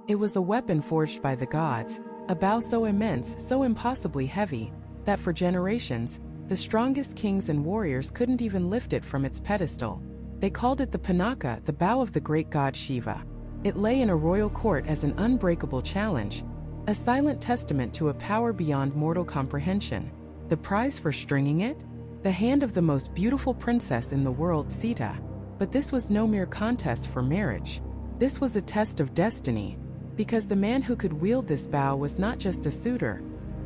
It was a weapon forged by the gods, a bow so immense, so impossibly heavy, that for generations, the strongest kings and warriors couldn't even lift it from its pedestal. They called it the Pinaka, the bow of the great god Shiva. It lay in a royal court as an unbreakable challenge, a silent testament to a power beyond mortal comprehension. The prize for stringing it? The hand of the most beautiful princess in the world, Sita. But this was no mere contest for marriage. This was a test of destiny, because the man who could wield this bow was not just a suitor.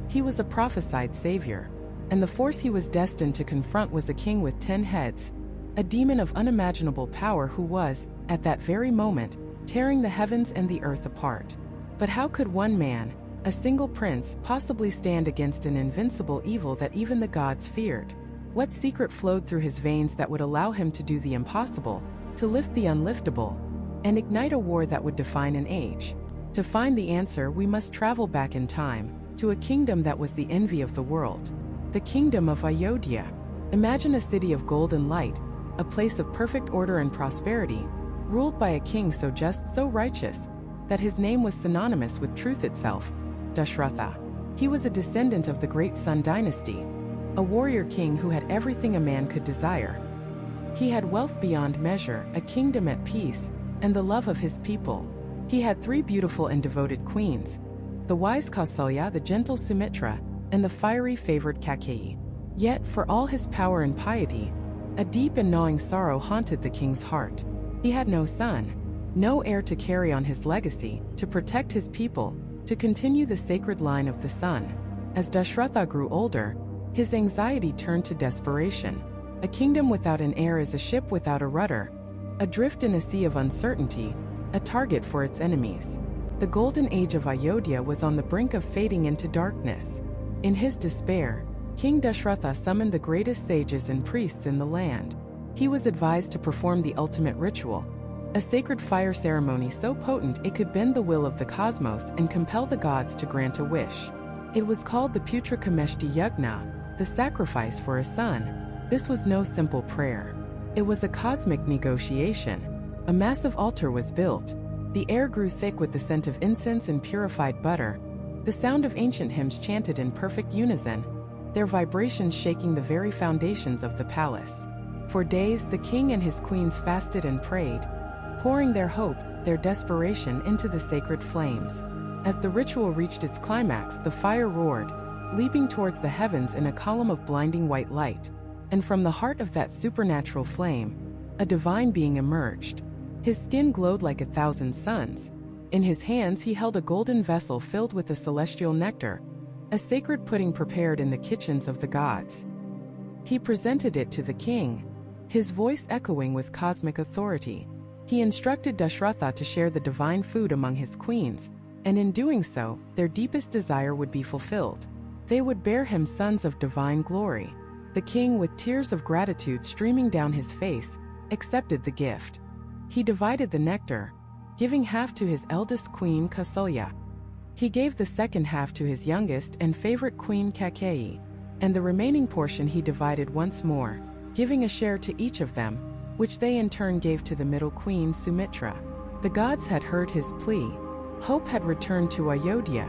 He was a prophesied savior, and the force he was destined to confront was a king with 10 heads, a demon of unimaginable power who was, at that very moment, tearing the heavens and the earth apart. But how could one man, a single prince, possibly stand against an invincible evil that even the gods feared? What secret flowed through his veins that would allow him to do the impossible, to lift the unliftable, and ignite a war that would define an age? To find the answer, we must travel back in time, to a kingdom that was the envy of the world. The kingdom of Ayodhya. Imagine a city of golden light, a place of perfect order and prosperity, ruled by a king so just, so righteous, that his name was synonymous with truth itself, Dashratha. He was a descendant of the great Sun dynasty, a warrior king who had everything a man could desire. He had wealth beyond measure, a kingdom at peace, and the love of his people. He had 3 beautiful and devoted queens, the wise Kausalya, the gentle Sumitra, and the fiery favored Kaikeyi. Yet, for all his power and piety, a deep and gnawing sorrow haunted the king's heart. He had no son, no heir to carry on his legacy, to protect his people, to continue the sacred line of the sun. As Dashratha grew older, his anxiety turned to desperation. A kingdom without an heir is a ship without a rudder, adrift in a sea of uncertainty, a target for its enemies. The golden age of Ayodhya was on the brink of fading into darkness. In his despair, King Dashratha summoned the greatest sages and priests in the land. He was advised to perform the ultimate ritual, a sacred fire ceremony so potent it could bend the will of the cosmos and compel the gods to grant a wish. It was called the Putra Kameshti Yagna, the sacrifice for a son. This was no simple prayer. It was a cosmic negotiation. A massive altar was built. The air grew thick with the scent of incense and purified butter. The sound of ancient hymns chanted in perfect unison, their vibrations shaking the very foundations of the palace. For days, the king and his queens fasted and prayed, pouring their hope, their desperation into the sacred flames. As the ritual reached its climax, the fire roared, leaping towards the heavens in a column of blinding white light. And from the heart of that supernatural flame, a divine being emerged. His skin glowed like 1,000 suns. In his hands he held a golden vessel filled with the celestial nectar, a sacred pudding prepared in the kitchens of the gods. He presented it to the king, his voice echoing with cosmic authority. He instructed Dashratha to share the divine food among his queens, and in doing so, their deepest desire would be fulfilled. They would bear him sons of divine glory. The king, with tears of gratitude streaming down his face, accepted the gift. He divided the nectar, giving half to his eldest queen Kausalya. He gave the second half to his youngest and favorite queen Kaikeyi, and the remaining portion he divided once more, giving a share to each of them, which they in turn gave to the middle queen Sumitra. The gods had heard his plea. Hope had returned to Ayodhya.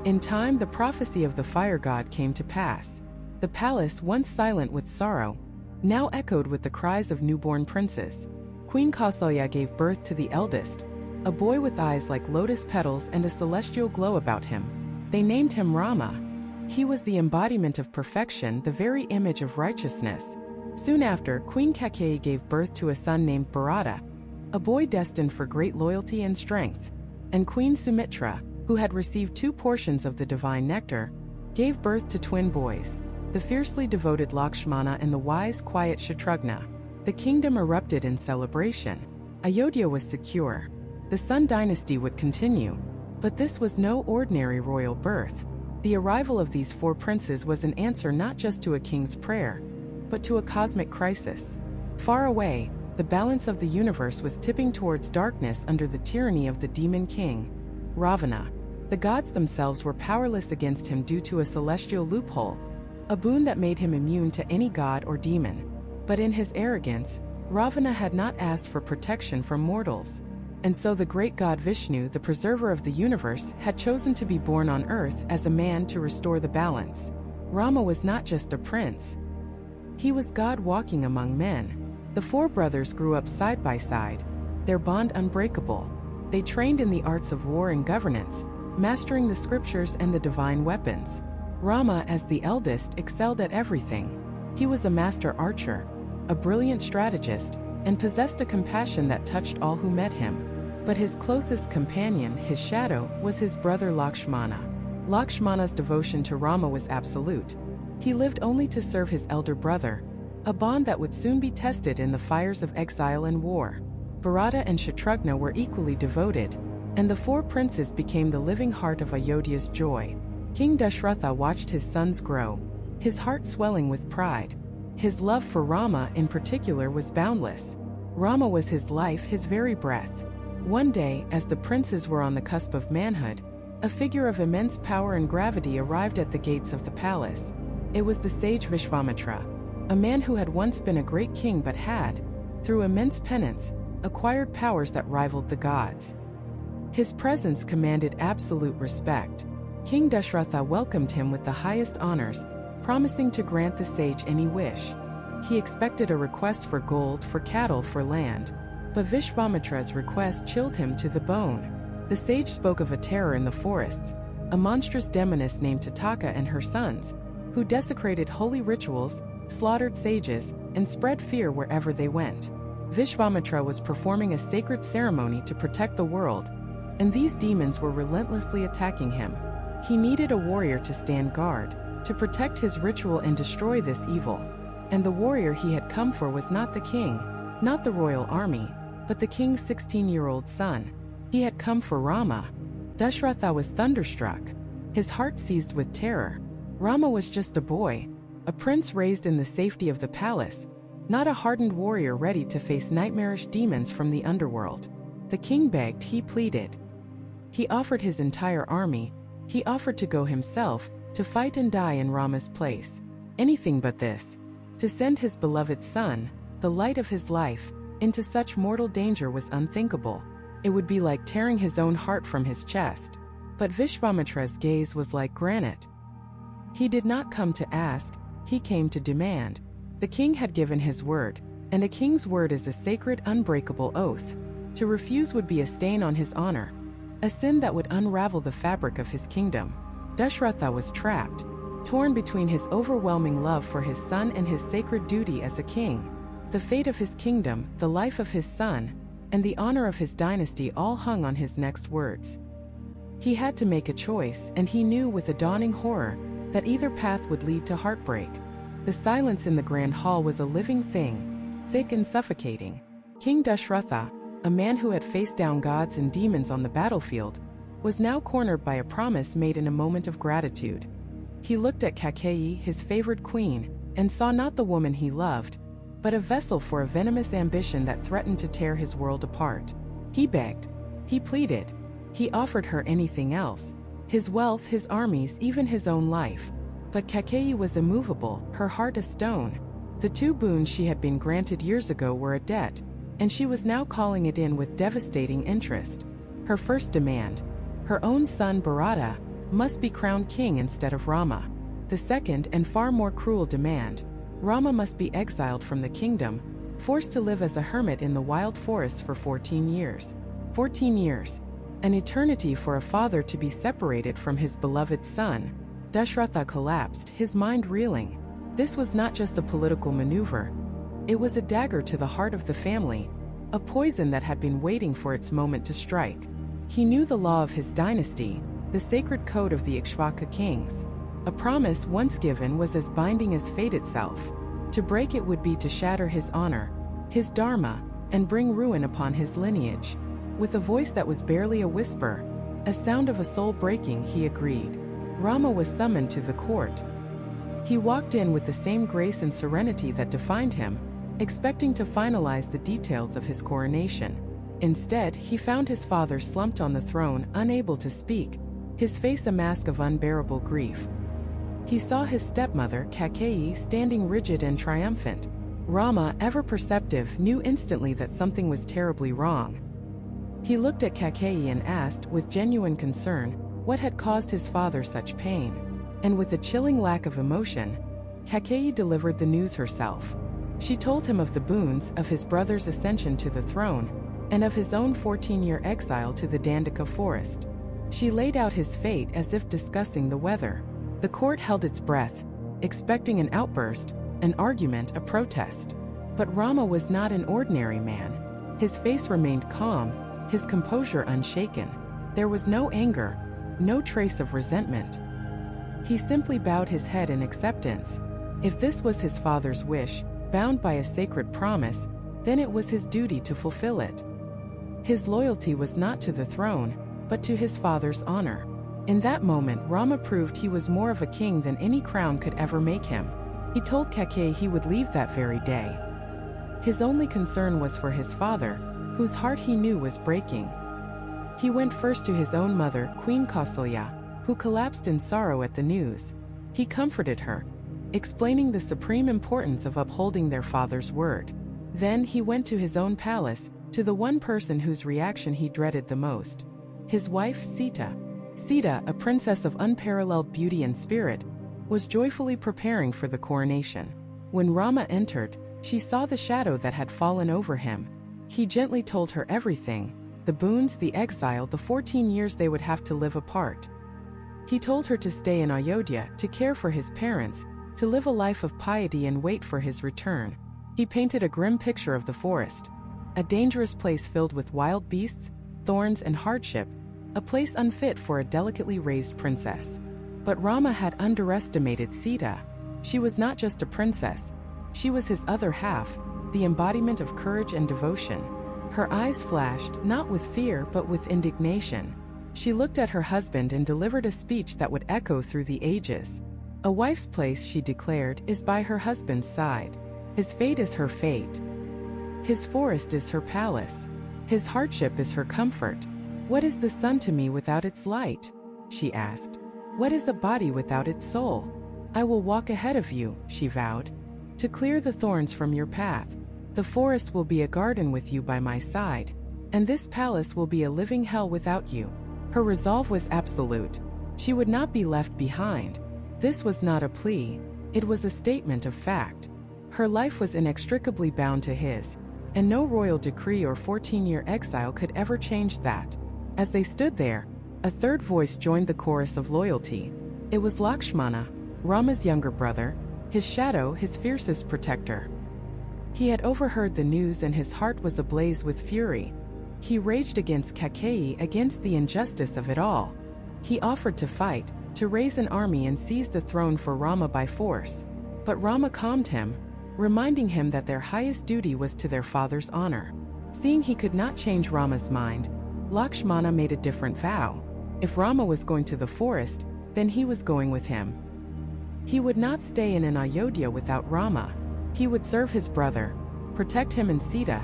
In time, the prophecy of the fire god came to pass. The palace, once silent with sorrow, now echoed with the cries of newborn princes. Queen Kausalya gave birth to the eldest, a boy with eyes like lotus petals and a celestial glow about him. They named him Rama. He was the embodiment of perfection, the very image of righteousness. Soon after, Queen Kaikeyi gave birth to a son named Bharata, a boy destined for great loyalty and strength. And Queen Sumitra, who had received 2 portions of the divine nectar, gave birth to twin boys, the fiercely devoted Lakshmana and the wise, quiet Shatrughna. The kingdom erupted in celebration. Ayodhya was secure. The Sun dynasty would continue. But this was no ordinary royal birth. The arrival of these 4 princes was an answer not just to a king's prayer, but to a cosmic crisis. Far away, the balance of the universe was tipping towards darkness under the tyranny of the demon king, Ravana. The gods themselves were powerless against him due to a celestial loophole, a boon that made him immune to any god or demon. But in his arrogance, Ravana had not asked for protection from mortals. And so the great god Vishnu, the preserver of the universe, had chosen to be born on earth as a man to restore the balance. Rama was not just a prince. He was God walking among men. The four brothers grew up side by side, their bond unbreakable. They trained in the arts of war and governance, mastering the scriptures and the divine weapons. Rama, as the eldest, excelled at everything. He was a master archer, a brilliant strategist, and possessed a compassion that touched all who met him. But his closest companion, his shadow, was his brother Lakshmana. Lakshmana's devotion to Rama was absolute. He lived only to serve his elder brother, a bond that would soon be tested in the fires of exile and war. Bharata and Shatrughna were equally devoted, and the four princes became the living heart of Ayodhya's joy. King Dashratha watched his sons grow, his heart swelling with pride. His love for Rama in particular was boundless. Rama was his life, his very breath. One day, as the princes were on the cusp of manhood, a figure of immense power and gravity arrived at the gates of the palace. It was the sage Vishvamitra, a man who had once been a great king but had, through immense penance, acquired powers that rivaled the gods. His presence commanded absolute respect. King Dashratha welcomed him with the highest honors, promising to grant the sage any wish. He expected a request for gold, for cattle, for land. But Vishvamitra's request chilled him to the bone. The sage spoke of a terror in the forests, a monstrous demoness named Tataka and her sons, who desecrated holy rituals, slaughtered sages, and spread fear wherever they went. Vishvamitra was performing a sacred ceremony to protect the world, and these demons were relentlessly attacking him. He needed a warrior to stand guard, to protect his ritual and destroy this evil. And the warrior he had come for was not the king, not the royal army, but the king's 16-year-old son. He had come for Rama. Dashratha was thunderstruck, his heart seized with terror. Rama was just a boy, a prince raised in the safety of the palace, not a hardened warrior ready to face nightmarish demons from the underworld. The king begged, he pleaded. He offered his entire army, he offered to go himself, to fight and die in Rama's place. Anything but this. To send his beloved son, the light of his life, into such mortal danger was unthinkable. It would be like tearing his own heart from his chest. But Vishvamitra's gaze was like granite. He did not come to ask, he came to demand. The king had given his word, and a king's word is a sacred, unbreakable oath. To refuse would be a stain on his honor, a sin that would unravel the fabric of his kingdom. Dashratha was trapped, torn between his overwhelming love for his son and his sacred duty as a king. The fate of his kingdom, the life of his son, and the honor of his dynasty all hung on his next words. He had to make a choice, and he knew with a dawning horror that either path would lead to heartbreak. The silence in the grand hall was a living thing, thick and suffocating. King Dashratha, a man who had faced down gods and demons on the battlefield, was now cornered by a promise made in a moment of gratitude. He looked at Kaikeyi, his favored queen, and saw not the woman he loved, but a vessel for a venomous ambition that threatened to tear his world apart. He begged. He pleaded. He offered her anything else, his wealth, his armies, even his own life. But Kaikeyi was immovable, her heart a stone. The two boons she had been granted years ago were a debt, and she was now calling it in with devastating interest. Her first demand, her own son Bharata, must be crowned king instead of Rama. The second and far more cruel demand, Rama must be exiled from the kingdom, forced to live as a hermit in the wild forests for 14 years. 14 years. An eternity for a father to be separated from his beloved son. Dashratha collapsed, his mind reeling. This was not just a political maneuver. It was a dagger to the heart of the family, a poison that had been waiting for its moment to strike. He knew the law of his dynasty, the sacred code of the Ikshvaka kings. A promise once given was as binding as fate itself. To break it would be to shatter his honor, his Dharma, and bring ruin upon his lineage. With a voice that was barely a whisper, a sound of a soul breaking, he agreed. Rama was summoned to the court. He walked in with the same grace and serenity that defined him, expecting to finalize the details of his coronation. Instead, he found his father slumped on the throne, unable to speak, his face a mask of unbearable grief. He saw his stepmother, Kaikeyi, standing rigid and triumphant. Rama, ever perceptive, knew instantly that something was terribly wrong. He looked at Kakeyi and asked, with genuine concern, what had caused his father such pain. And with a chilling lack of emotion, Kakeyi delivered the news herself. She told him of the boons of his brother's ascension to the throne, and of his own 14-year exile to the Dandaka forest. She laid out his fate as if discussing the weather. The court held its breath, expecting an outburst, an argument, a protest. But Rama was not an ordinary man. His face remained calm, his composure unshaken. There was no anger, no trace of resentment. He simply bowed his head in acceptance. If this was his father's wish, bound by a sacred promise, then it was his duty to fulfill it. His loyalty was not to the throne, but to his father's honor. In that moment, Rama proved he was more of a king than any crown could ever make him. He told Kakeyi he would leave that very day. His only concern was for his father, whose heart he knew was breaking. He went first to his own mother, Queen Kausalya, who collapsed in sorrow at the news. He comforted her, explaining the supreme importance of upholding their father's word. Then he went to his own palace, to the one person whose reaction he dreaded the most. His wife, Sita. Sita, a princess of unparalleled beauty and spirit, was joyfully preparing for the coronation. When Rama entered, she saw the shadow that had fallen over him. He gently told her everything, the boons, the exile, the 14 years they would have to live apart. He told her to stay in Ayodhya, to care for his parents, to live a life of piety and wait for his return. He painted a grim picture of the forest, a dangerous place filled with wild beasts, thorns, and hardship, a place unfit for a delicately raised princess. But Rama had underestimated Sita. She was not just a princess. She was his other half, the embodiment of courage and devotion. Her eyes flashed, not with fear but with indignation. She looked at her husband and delivered a speech that would echo through the ages. A wife's place, she declared, is by her husband's side. His fate is her fate. His forest is her palace. His hardship is her comfort. What is the sun to me without its light? She asked. What is a body without its soul? I will walk ahead of you, she vowed, to clear the thorns from your path. The forest will be a garden with you by my side, and this palace will be a living hell without you. Her resolve was absolute. She would not be left behind. This was not a plea. It was a statement of fact. Her life was inextricably bound to his, and no royal decree or 14-year exile could ever change that. As they stood there, a third voice joined the chorus of loyalty. It was Lakshmana, Rama's younger brother, his shadow, his fiercest protector. He had overheard the news and his heart was ablaze with fury. He raged against Kakeyi, against the injustice of it all. He offered to fight, to raise an army and seize the throne for Rama by force. But Rama calmed him, reminding him that their highest duty was to their father's honor. Seeing he could not change Rama's mind, Lakshmana made a different vow. If Rama was going to the forest, then he was going with him. He would not stay in an Ayodhya without Rama. He would serve his brother, protect him and Sita,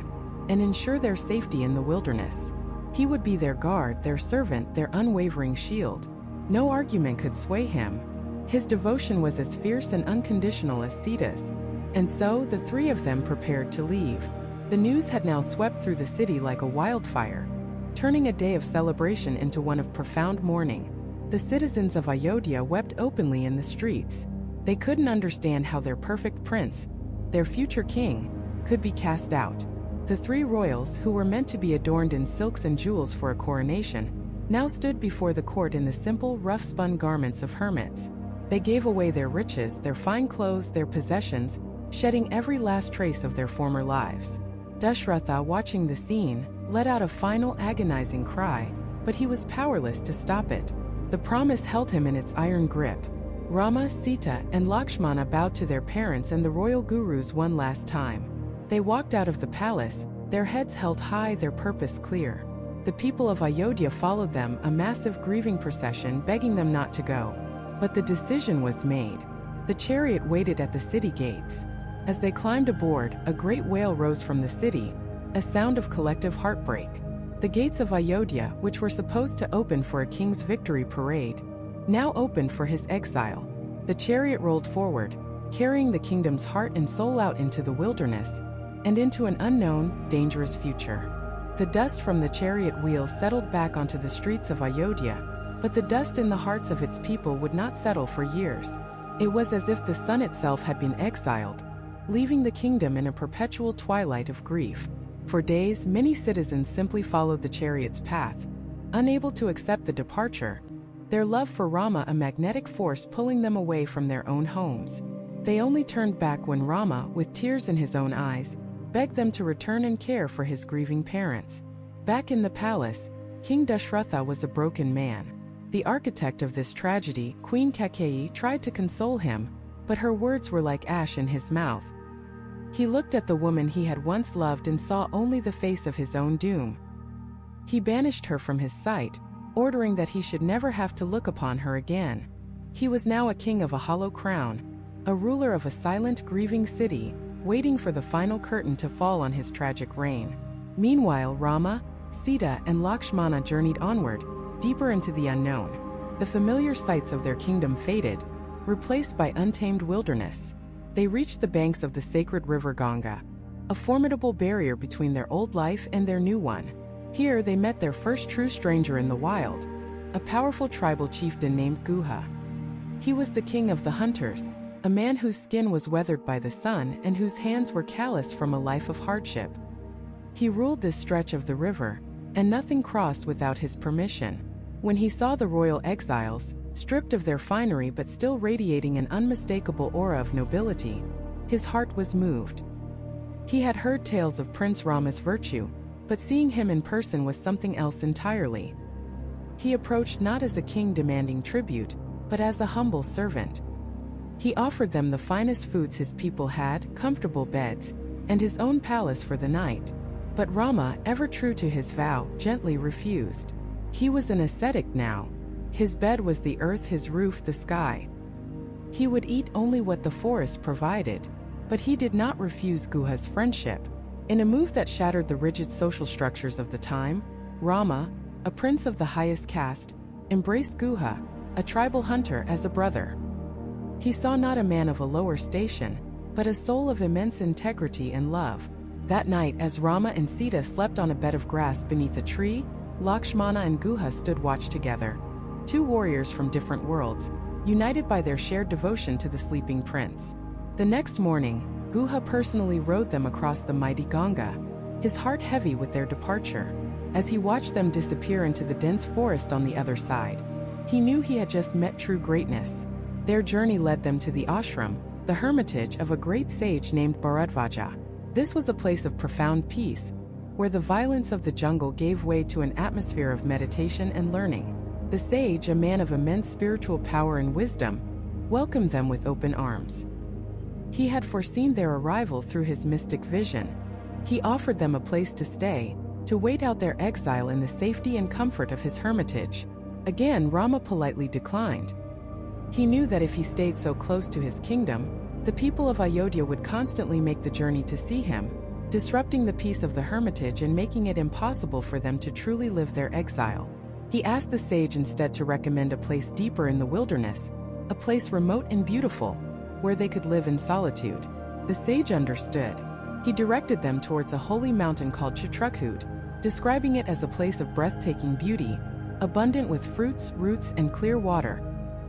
and ensure their safety in the wilderness. He would be their guard, their servant, their unwavering shield. No argument could sway him. His devotion was as fierce and unconditional as Sita's. And so, the three of them prepared to leave. The news had now swept through the city like a wildfire, turning a day of celebration into one of profound mourning. The citizens of Ayodhya wept openly in the streets. They couldn't understand how their perfect prince, their future king, could be cast out. The three royals, who were meant to be adorned in silks and jewels for a coronation, now stood before the court in the simple, rough-spun garments of hermits. They gave away their riches, their fine clothes, their possessions, shedding every last trace of their former lives. Dashratha, watching the scene, let out a final agonizing cry, but he was powerless to stop it. The promise held him in its iron grip. Rama, Sita, and Lakshmana bowed to their parents and the royal gurus one last time. They walked out of the palace, their heads held high, their purpose clear. The people of Ayodhya followed them, a massive grieving procession begging them not to go. But the decision was made. The chariot waited at the city gates. As they climbed aboard, a great wail rose from the city, a sound of collective heartbreak. The gates of Ayodhya, which were supposed to open for a king's victory parade, now opened for his exile. The chariot rolled forward, carrying the kingdom's heart and soul out into the wilderness, and into an unknown, dangerous future. The dust from the chariot wheels settled back onto the streets of Ayodhya, but the dust in the hearts of its people would not settle for years. It was as if the sun itself had been exiled, leaving the kingdom in a perpetual twilight of grief. For days, many citizens simply followed the chariot's path, unable to accept the departure, their love for Rama a magnetic force pulling them away from their own homes. They only turned back when Rama, with tears in his own eyes, begged them to return and care for his grieving parents. Back in the palace, King Dashratha was a broken man. The architect of this tragedy, Queen Kaikeyi, tried to console him, but her words were like ash in his mouth. He looked at the woman he had once loved and saw only the face of his own doom. He banished her from his sight, ordering that he should never have to look upon her again. He was now a king of a hollow crown, a ruler of a silent, grieving city, waiting for the final curtain to fall on his tragic reign. Meanwhile, Rama, Sita, and Lakshmana journeyed onward, deeper into the unknown. The familiar sights of their kingdom faded, replaced by untamed wilderness. They reached the banks of the sacred river Ganga, a formidable barrier between their old life and their new one. Here they met their first true stranger in the wild, a powerful tribal chieftain named Guha. He was the king of the hunters, a man whose skin was weathered by the sun and whose hands were calloused from a life of hardship. He ruled this stretch of the river, and nothing crossed without his permission. When he saw the royal exiles, stripped of their finery but still radiating an unmistakable aura of nobility, his heart was moved. He had heard tales of Prince Rama's virtue, but seeing him in person was something else entirely. He approached not as a king demanding tribute, but as a humble servant. He offered them the finest foods his people had, comfortable beds, and his own palace for the night. But Rama, ever true to his vow, gently refused. He was an ascetic now. His bed was the earth, his roof the sky. He would eat only what the forest provided, but he did not refuse Guha's friendship. In a move that shattered the rigid social structures of the time, Rama, a prince of the highest caste, embraced Guha, a tribal hunter, as a brother. He saw not a man of a lower station, but a soul of immense integrity and love. That night, as Rama and Sita slept on a bed of grass beneath a tree, Lakshmana and Guha stood watch together, two warriors from different worlds, united by their shared devotion to the sleeping prince. The next morning, Guha personally rode them across the mighty Ganga, his heart heavy with their departure. As he watched them disappear into the dense forest on the other side, he knew he had just met true greatness. Their journey led them to the ashram, the hermitage of a great sage named Bharadvaja. This was a place of profound peace, where the violence of the jungle gave way to an atmosphere of meditation and learning. The sage, a man of immense spiritual power and wisdom, welcomed them with open arms. He had foreseen their arrival through his mystic vision. He offered them a place to stay, to wait out their exile in the safety and comfort of his hermitage. Again, Rama politely declined. He knew that if he stayed so close to his kingdom, the people of Ayodhya would constantly make the journey to see him, disrupting the peace of the hermitage and making it impossible for them to truly live their exile. He asked the sage instead to recommend a place deeper in the wilderness, a place remote and beautiful, where they could live in solitude. The sage understood. He directed them towards a holy mountain called Chitrakoot, describing it as a place of breathtaking beauty, abundant with fruits, roots, and clear water,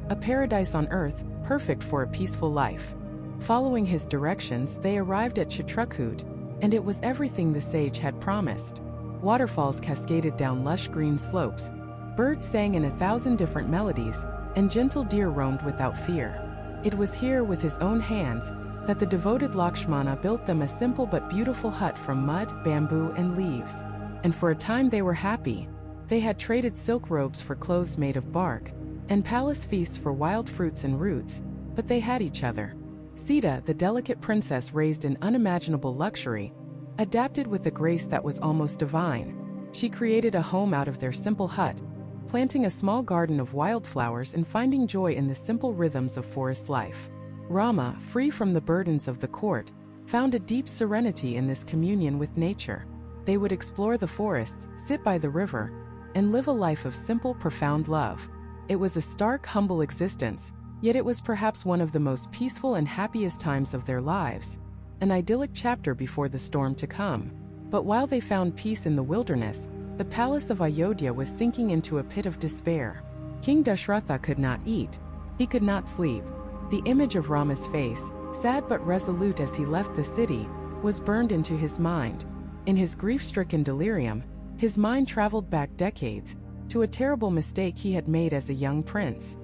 a paradise on earth, perfect for a peaceful life. Following his directions, they arrived at Chitrakoot, and it was everything the sage had promised. Waterfalls cascaded down lush green slopes, birds sang in 1,000 different melodies, and gentle deer roamed without fear. It was here, with his own hands, that the devoted Lakshmana built them a simple but beautiful hut from mud, bamboo, and leaves. And for a time they were happy. They had traded silk robes for clothes made of bark, and palace feasts for wild fruits and roots, but they had each other. Sita, the delicate princess raised in unimaginable luxury, adapted with a grace that was almost divine. She created a home out of their simple hut, planting a small garden of wildflowers and finding joy in the simple rhythms of forest life. Rama, free from the burdens of the court, found a deep serenity in this communion with nature. They would explore the forests, sit by the river, and live a life of simple, profound love. It was a stark, humble existence, yet it was perhaps one of the most peaceful and happiest times of their lives, an idyllic chapter before the storm to come. But while they found peace in the wilderness, the palace of Ayodhya was sinking into a pit of despair. King Dashratha could not eat. He could not sleep. The image of Rama's face, sad but resolute as he left the city, was burned into his mind. In his grief-stricken delirium, his mind traveled back decades, to a terrible mistake he had made as a young prince.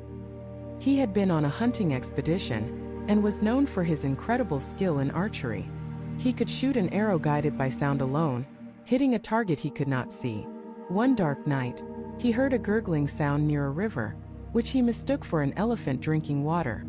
He had been on a hunting expedition, and was known for his incredible skill in archery. He could shoot an arrow guided by sound alone, hitting a target he could not see. One dark night, he heard a gurgling sound near a river, which he mistook for an elephant drinking water.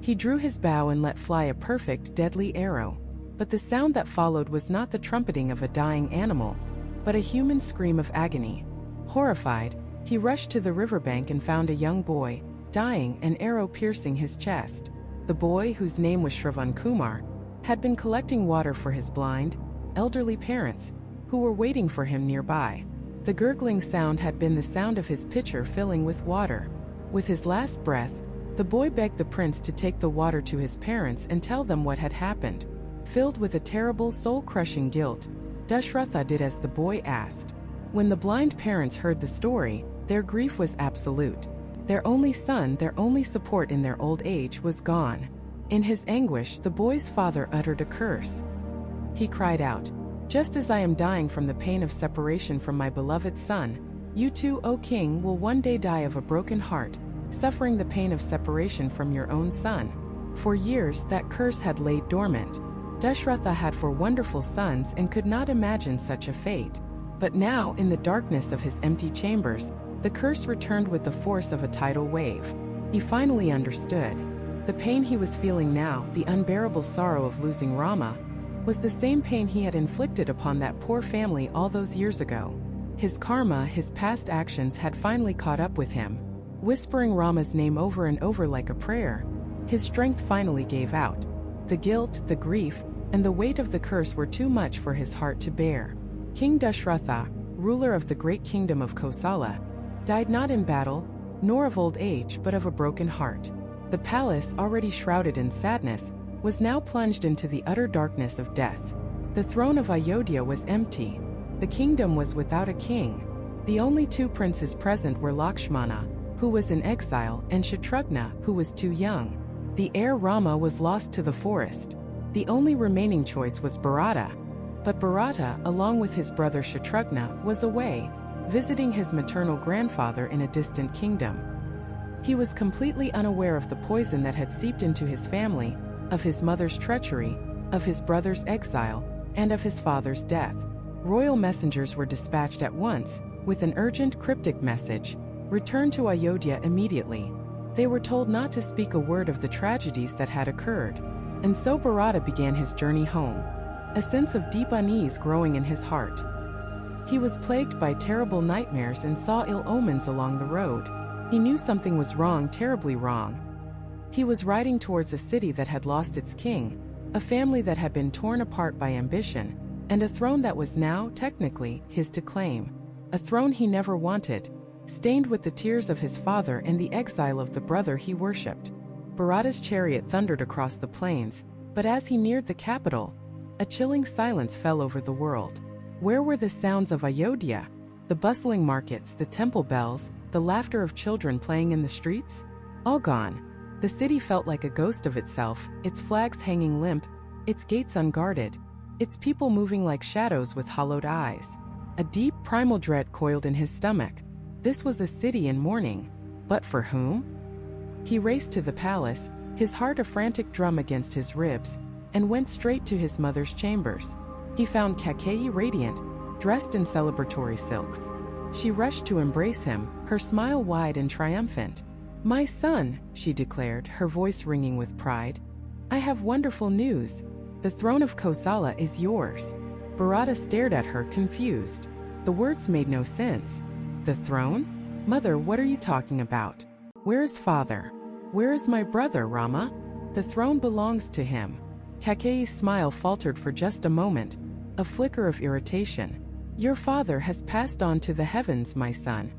He drew his bow and let fly a perfect, deadly arrow. But the sound that followed was not the trumpeting of a dying animal, but a human scream of agony. Horrified, he rushed to the riverbank and found a young boy, dying, an arrow piercing his chest. The boy, whose name was Shravan Kumar, had been collecting water for his blind, elderly parents, who were waiting for him nearby. The gurgling sound had been the sound of his pitcher filling with water. With his last breath, the boy begged the prince to take the water to his parents and tell them what had happened. Filled with a terrible, soul-crushing guilt, Dashratha did as the boy asked. When the blind parents heard the story, their grief was absolute. Their only son, their only support in their old age, was gone. In his anguish, the boy's father uttered a curse. He cried out, "Just as I am dying from the pain of separation from my beloved son, you too, O king, will one day die of a broken heart, suffering the pain of separation from your own son." For years, that curse had laid dormant. Dashratha had 4 wonderful sons and could not imagine such a fate. But now, in the darkness of his empty chambers, the curse returned with the force of a tidal wave. He finally understood. The pain he was feeling now, the unbearable sorrow of losing Rama, was the same pain he had inflicted upon that poor family all those years ago. His karma, his past actions had finally caught up with him. Whispering Rama's name over and over like a prayer, his strength finally gave out. The guilt, the grief, and the weight of the curse were too much for his heart to bear. King Dashratha, ruler of the great kingdom of Kosala, died not in battle, nor of old age, but of a broken heart. The palace, already shrouded in sadness, was now plunged into the utter darkness of death. The throne of Ayodhya was empty. The kingdom was without a king. The only 2 princes present were Lakshmana, who was in exile, and Shatrughna, who was too young. The heir Rama was lost to the forest. The only remaining choice was Bharata. But Bharata, along with his brother Shatrughna, was away, visiting his maternal grandfather in a distant kingdom. He was completely unaware of the poison that had seeped into his family, of his mother's treachery, of his brother's exile, and of his father's death. Royal messengers were dispatched at once, with an urgent cryptic message: "Return to Ayodhya immediately." They were told not to speak a word of the tragedies that had occurred. And so Bharata began his journey home, a sense of deep unease growing in his heart. He was plagued by terrible nightmares and saw ill omens along the road. He knew something was wrong, terribly wrong. He was riding towards a city that had lost its king, a family that had been torn apart by ambition, and a throne that was now, technically, his to claim. A throne he never wanted, stained with the tears of his father and the exile of the brother he worshipped. Bharata's chariot thundered across the plains, but as he neared the capital, a chilling silence fell over the world. Where were the sounds of Ayodhya? The bustling markets, the temple bells, the laughter of children playing in the streets? All gone. The city felt like a ghost of itself, its flags hanging limp, its gates unguarded, its people moving like shadows with hollowed eyes. A deep, primal dread coiled in his stomach. This was a city in mourning. But for whom? He raced to the palace, his heart a frantic drum against his ribs, and went straight to his mother's chambers. He found Kakeyi radiant, dressed in celebratory silks. She rushed to embrace him, her smile wide and triumphant. "My son," she declared, her voice ringing with pride. "I have wonderful news. The throne of Kosala is yours." Bharata stared at her, confused. The words made no sense. "The throne? Mother, what are you talking about? Where is father? Where is my brother, Rama? The throne belongs to him." Kakeyi's smile faltered for just a moment, a flicker of irritation. "Your father has passed on to the heavens, my son."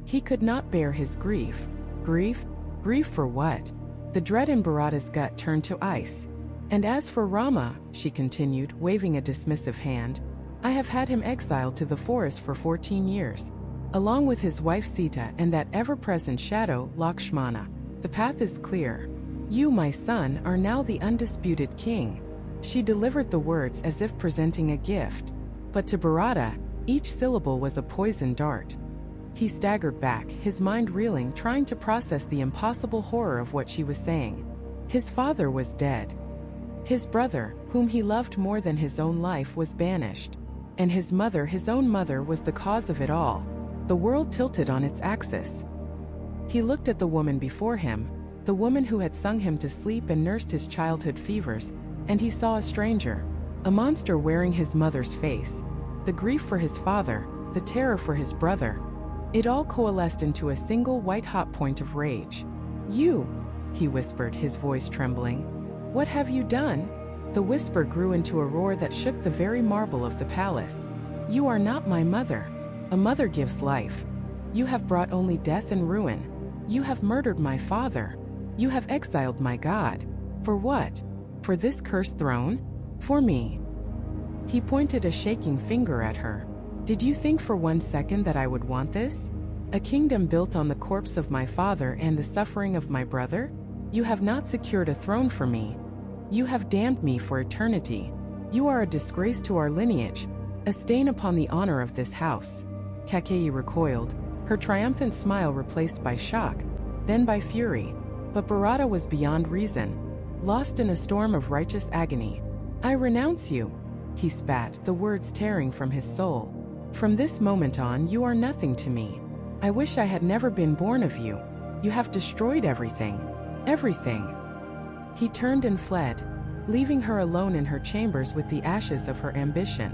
He could not bear his grief. Grief? Grief for what? The dread in Bharata's gut turned to ice. "And as for Rama," she continued, waving a dismissive hand, I have had him exiled to the forest for 14 years, along with his wife Sita and that ever-present shadow, Lakshmana. The path is clear. You, my son, are now the undisputed king." She delivered the words as if presenting a gift. But to Bharata, each syllable was a poisoned dart. He staggered back, his mind reeling, trying to process the impossible horror of what she was saying. His father was dead. His brother, whom he loved more than his own life, was banished. And his mother, his own mother, was the cause of it all. The world tilted on its axis. He looked at the woman before him, the woman who had sung him to sleep and nursed his childhood fevers, and he saw a stranger, a monster wearing his mother's face. The grief for his father, the terror for his brother, it all coalesced into a single white-hot point of rage. "You," he whispered, his voice trembling. "What have you done?" The whisper grew into a roar that shook the very marble of the palace. "You are not my mother. A mother gives life. You have brought only death and ruin. You have murdered my father. You have exiled my God. For what? For this cursed throne? For me." He pointed a shaking finger at her. "Did you think for 1 second that I would want this? A kingdom built on the corpse of my father and the suffering of my brother? You have not secured a throne for me. You have damned me for eternity. You are a disgrace to our lineage, a stain upon the honor of this house." Kakeyi recoiled, her triumphant smile replaced by shock, then by fury. But Bharata was beyond reason, lost in a storm of righteous agony. "I renounce you," he spat, the words tearing from his soul. "From this moment on, you are nothing to me. I wish I had never been born of you. You have destroyed everything. Everything." He turned and fled, leaving her alone in her chambers with the ashes of her ambition.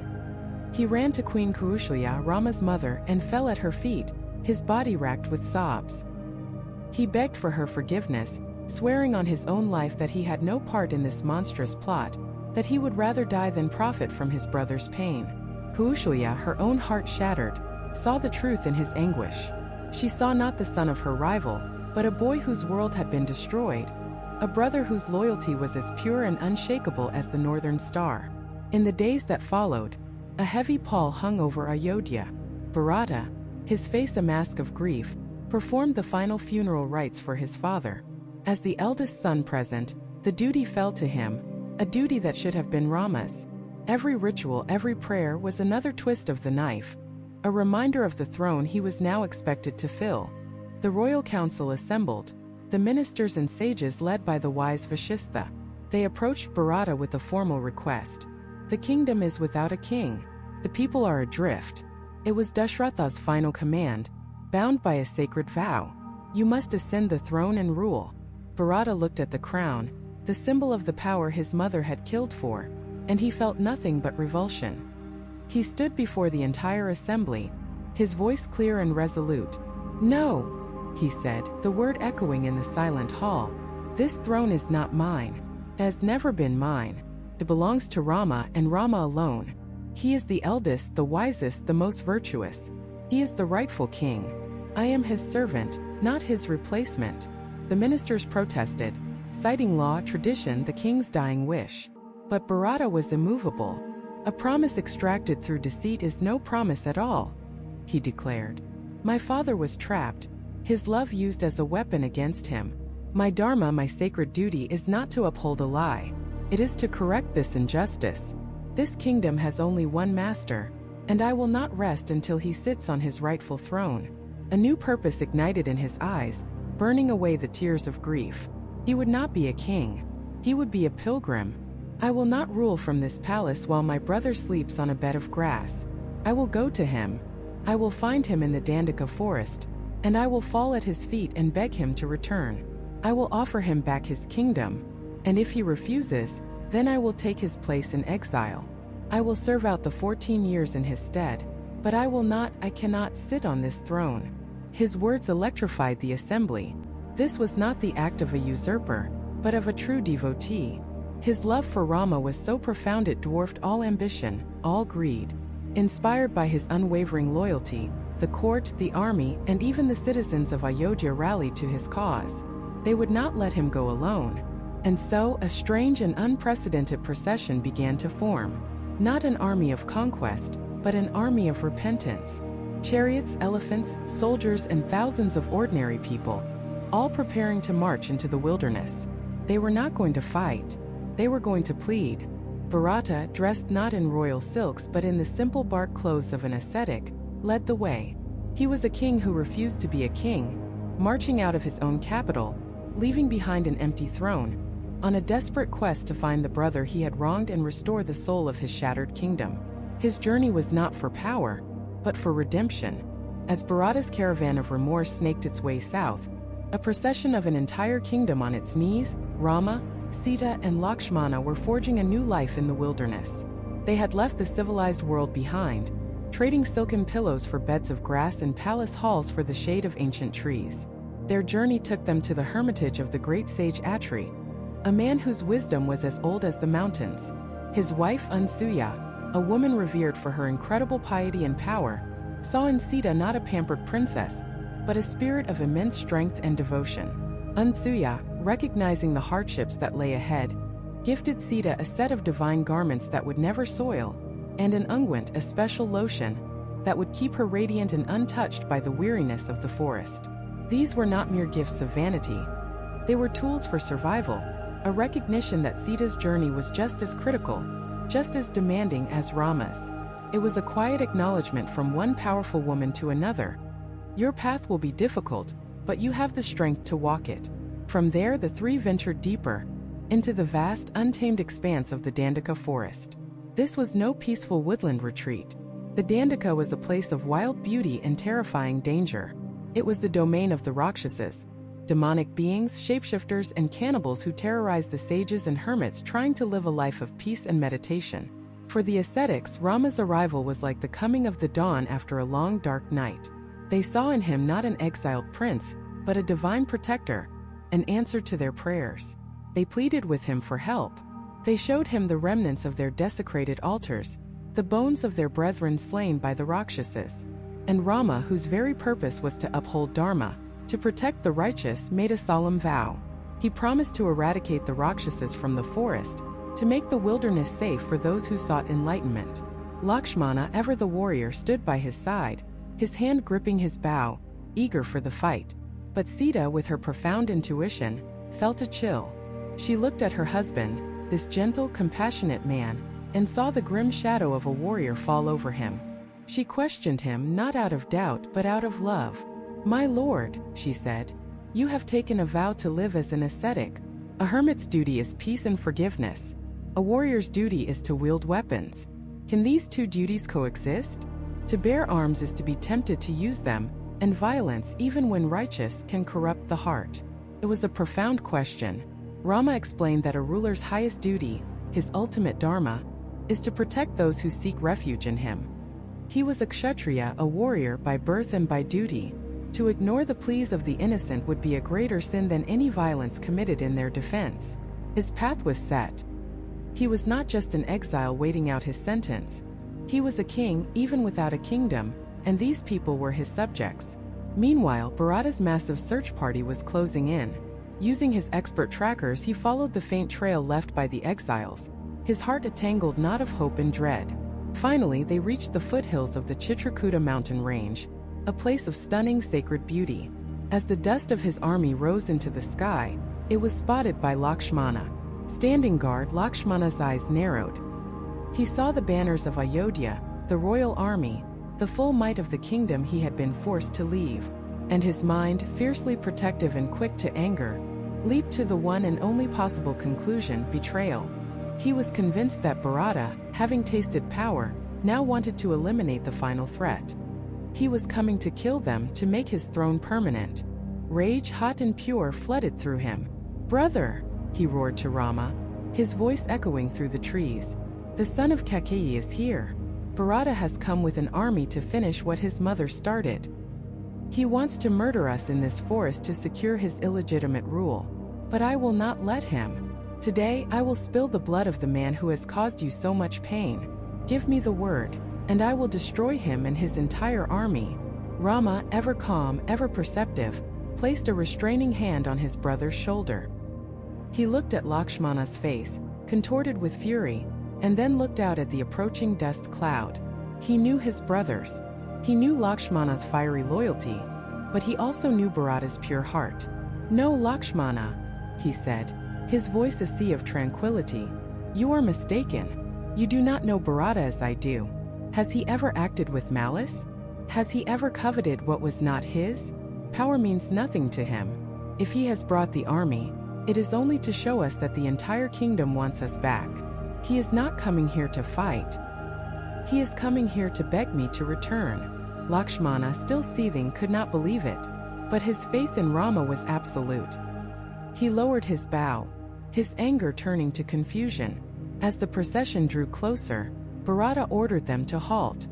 He ran to Queen Kausalya, Rama's mother, and fell at her feet, his body racked with sobs. He begged for her forgiveness, swearing on his own life that he had no part in this monstrous plot, that he would rather die than profit from his brother's pain. Kausalya, her own heart shattered, saw the truth in his anguish. She saw not the son of her rival, but a boy whose world had been destroyed, a brother whose loyalty was as pure and unshakable as the northern star. In the days that followed, a heavy pall hung over Ayodhya. Bharata, his face a mask of grief, performed the final funeral rites for his father. As the eldest son present, the duty fell to him, a duty that should have been Rama's. Every ritual, every prayer was another twist of the knife, a reminder of the throne he was now expected to fill. The royal council assembled, the ministers and sages led by the wise Vishnu. They approached Bharata with a formal request. "The kingdom is without a king. The people are adrift." It was Dashratha's final command, bound by a sacred vow. "You must ascend the throne and rule." Bharata looked at the crown, the symbol of the power his mother had killed for, and he felt nothing but revulsion. He stood before the entire assembly, his voice clear and resolute. "No," he said, the word echoing in the silent hall. "This throne is not mine. It has never been mine. It belongs to Rama and Rama alone. He is the eldest, the wisest, the most virtuous. He is the rightful king. I am his servant, not his replacement." The ministers protested, citing law, tradition, the king's dying wish. But Bharata was immovable. "A promise extracted through deceit is no promise at all," he declared. "My father was trapped, his love used as a weapon against him. My dharma, my sacred duty, is not to uphold a lie. It is to correct this injustice. This kingdom has only one master, and I will not rest until he sits on his rightful throne." A new purpose ignited in his eyes, burning away the tears of grief. He would not be a king. He would be a pilgrim. "I will not rule from this palace while my brother sleeps on a bed of grass. I will go to him. I will find him in the Dandaka forest, and I will fall at his feet and beg him to return. I will offer him back his kingdom, and if he refuses, then I will take his place in exile. I will serve out the 14 years in his stead, but I cannot sit on this throne." His words electrified the assembly. This was not the act of a usurper, but of a true devotee. His love for Rama was so profound it dwarfed all ambition, all greed. Inspired by his unwavering loyalty, the court, the army, and even the citizens of Ayodhya rallied to his cause. They would not let him go alone. And so, a strange and unprecedented procession began to form. Not an army of conquest, but an army of repentance. Chariots, elephants, soldiers, and thousands of ordinary people, all preparing to march into the wilderness. They were not going to fight. They were going to plead. Bharata, dressed not in royal silks but in the simple bark clothes of an ascetic, led the way. He was a king who refused to be a king, marching out of his own capital, leaving behind an empty throne, on a desperate quest to find the brother he had wronged and restore the soul of his shattered kingdom. His journey was not for power, but for redemption. As Bharata's caravan of remorse snaked its way south, a procession of an entire kingdom on its knees, Rama, Sita, and Lakshmana were forging a new life in the wilderness. They had left the civilized world behind, trading silken pillows for beds of grass and palace halls for the shade of ancient trees. Their journey took them to the hermitage of the great sage Atri, a man whose wisdom was as old as the mountains. His wife Ansuya, a woman revered for her incredible piety and power, saw in Sita not a pampered princess, but a spirit of immense strength and devotion. Ansuya, recognizing the hardships that lay ahead, gifted Sita a set of divine garments that would never soil, and an unguent, a special lotion, that would keep her radiant and untouched by the weariness of the forest. These were not mere gifts of vanity. They were tools for survival, a recognition that Sita's journey was just as critical, just as demanding as Rama's. It was a quiet acknowledgement from one powerful woman to another. Your path will be difficult, but you have the strength to walk it. From there the three ventured deeper, into the vast, untamed expanse of the Dandaka forest. This was no peaceful woodland retreat. The Dandaka was a place of wild beauty and terrifying danger. It was the domain of the Rakshasas, demonic beings, shapeshifters, and cannibals who terrorized the sages and hermits trying to live a life of peace and meditation. For the ascetics, Rama's arrival was like the coming of the dawn after a long dark night. They saw in him not an exiled prince, but a divine protector, an answer to their prayers. They pleaded with him for help. They showed him the remnants of their desecrated altars, the bones of their brethren slain by the Rakshasas. And Rama, whose very purpose was to uphold Dharma, to protect the righteous, made a solemn vow. He promised to eradicate the Rakshasas from the forest, to make the wilderness safe for those who sought enlightenment. Lakshmana, ever the warrior, stood by his side, his hand gripping his bow, eager for the fight. But Sita, with her profound intuition, felt a chill. She looked at her husband, this gentle, compassionate man, and saw the grim shadow of a warrior fall over him. She questioned him not out of doubt but out of love. "My lord," she said, "you have taken a vow to live as an ascetic. A hermit's duty is peace and forgiveness. A warrior's duty is to wield weapons. Can these two duties coexist? To bear arms is to be tempted to use them, and violence, even when righteous, can corrupt the heart." It was a profound question. Rama explained that a ruler's highest duty, his ultimate dharma, is to protect those who seek refuge in him. He was a kshatriya, a warrior by birth and by duty. To ignore the pleas of the innocent would be a greater sin than any violence committed in their defense. His path was set. He was not just an exile waiting out his sentence. He was a king, even without a kingdom, and these people were his subjects. Meanwhile, Bharata's massive search party was closing in. Using his expert trackers, he followed the faint trail left by the exiles, his heart a tangled knot of hope and dread. Finally, they reached the foothills of the Chitrakuta mountain range, a place of stunning sacred beauty. As the dust of his army rose into the sky, it was spotted by Lakshmana. Standing guard, Lakshmana's eyes narrowed. He saw the banners of Ayodhya, the royal army, the full might of the kingdom he had been forced to leave. And his mind, fiercely protective and quick to anger, leaped to the one and only possible conclusion: betrayal. He was convinced that Bharata, having tasted power, now wanted to eliminate the final threat. He was coming to kill them, to make his throne permanent. Rage, hot and pure, flooded through him. "Brother!" he roared to Rama, his voice echoing through the trees. "The son of Kakeyi is here. Bharata has come with an army to finish what his mother started. He wants to murder us in this forest to secure his illegitimate rule. But I will not let him. Today I will spill the blood of the man who has caused you so much pain. Give me the word, and I will destroy him and his entire army." Rama, ever calm, ever perceptive, placed a restraining hand on his brother's shoulder. He looked at Lakshmana's face, contorted with fury, and then looked out at the approaching dust cloud. He knew his brothers. He knew Lakshmana's fiery loyalty, but he also knew Bharata's pure heart. "No, Lakshmana," he said, his voice a sea of tranquility. "You are mistaken. You do not know Bharata as I do. Has he ever acted with malice? Has he ever coveted what was not his? Power means nothing to him. If he has brought the army, it is only to show us that the entire kingdom wants us back. He is not coming here to fight. He is coming here to beg me to return." Lakshmana, still seething, could not believe it, but his faith in Rama was absolute. He lowered his bow, his anger turning to confusion. As the procession drew closer, Bharata ordered them to halt.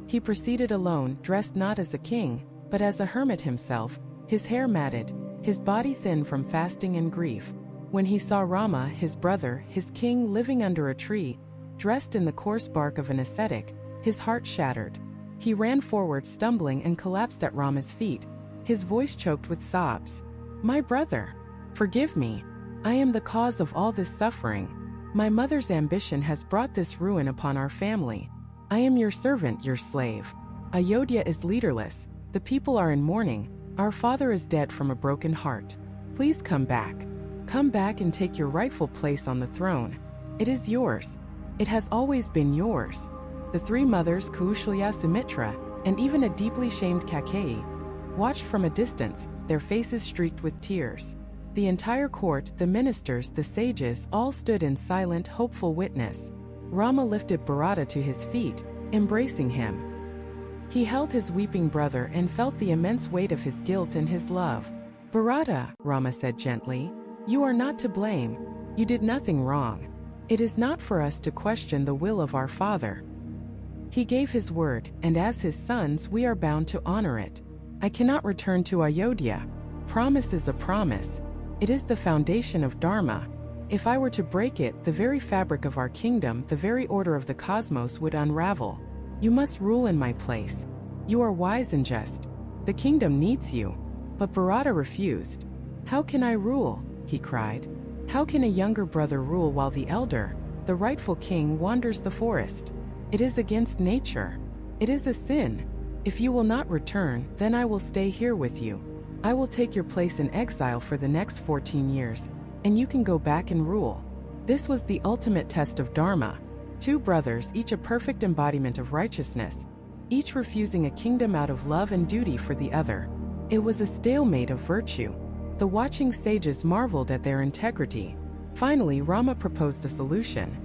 He proceeded alone, dressed not as a king, but as a hermit himself, his hair matted, his body thin from fasting and grief. When he saw Rama, his brother, his king, living under a tree, dressed in the coarse bark of an ascetic, his heart shattered. He ran forward, stumbling, and collapsed at Rama's feet, his voice choked with sobs. "My brother, forgive me. I am the cause of all this suffering. My mother's ambition has brought this ruin upon our family. I am your servant, your slave. Ayodhya is leaderless, the people are in mourning, our father is dead from a broken heart. Please come back. Come back and take your rightful place on the throne. It is yours. It has always been yours." The three mothers, Kausalya, Sumitra, and even a deeply shamed Kaikeyi, watched from a distance, their faces streaked with tears. The entire court, the ministers, the sages, all stood in silent, hopeful witness. Rama lifted Bharata to his feet, embracing him. He held his weeping brother and felt the immense weight of his guilt and his love. "Bharata," Rama said gently, "you are not to blame. You did nothing wrong. It is not for us to question the will of our father. He gave his word, and as his sons we are bound to honor it. I cannot return to Ayodhya. Promise is a promise. It is the foundation of Dharma. If I were to break it, the very fabric of our kingdom, the very order of the cosmos would unravel. You must rule in my place. You are wise and just. The kingdom needs you." But Bharata refused. "How can I rule?" he cried. "How can a younger brother rule while the elder, the rightful king, wanders the forest? It is against nature. It is a sin. If you will not return, then I will stay here with you. I will take your place in exile for the next 14 years, and you can go back and rule." This was the ultimate test of Dharma. Two brothers, each a perfect embodiment of righteousness, each refusing a kingdom out of love and duty for the other. It was a stalemate of virtue. The watching sages marveled at their integrity. Finally, Rama proposed a solution.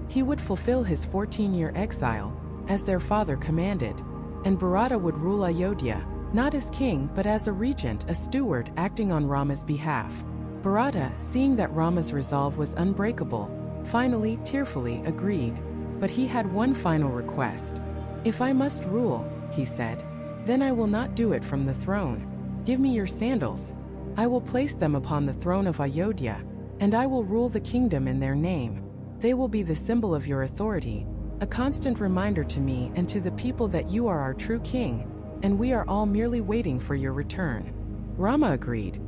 He would fulfill his 14-year exile, as their father commanded, and Bharata would rule Ayodhya, not as king but as a regent, a steward acting on Rama's behalf. Bharata, seeing that Rama's resolve was unbreakable, finally, tearfully, agreed. But he had one final request. "If I must rule," he said, "then I will not do it from the throne. Give me your sandals. I will place them upon the throne of Ayodhya, and I will rule the kingdom in their name. They will be the symbol of your authority, a constant reminder to me and to the people that you are our true king, and we are all merely waiting for your return." Rama agreed.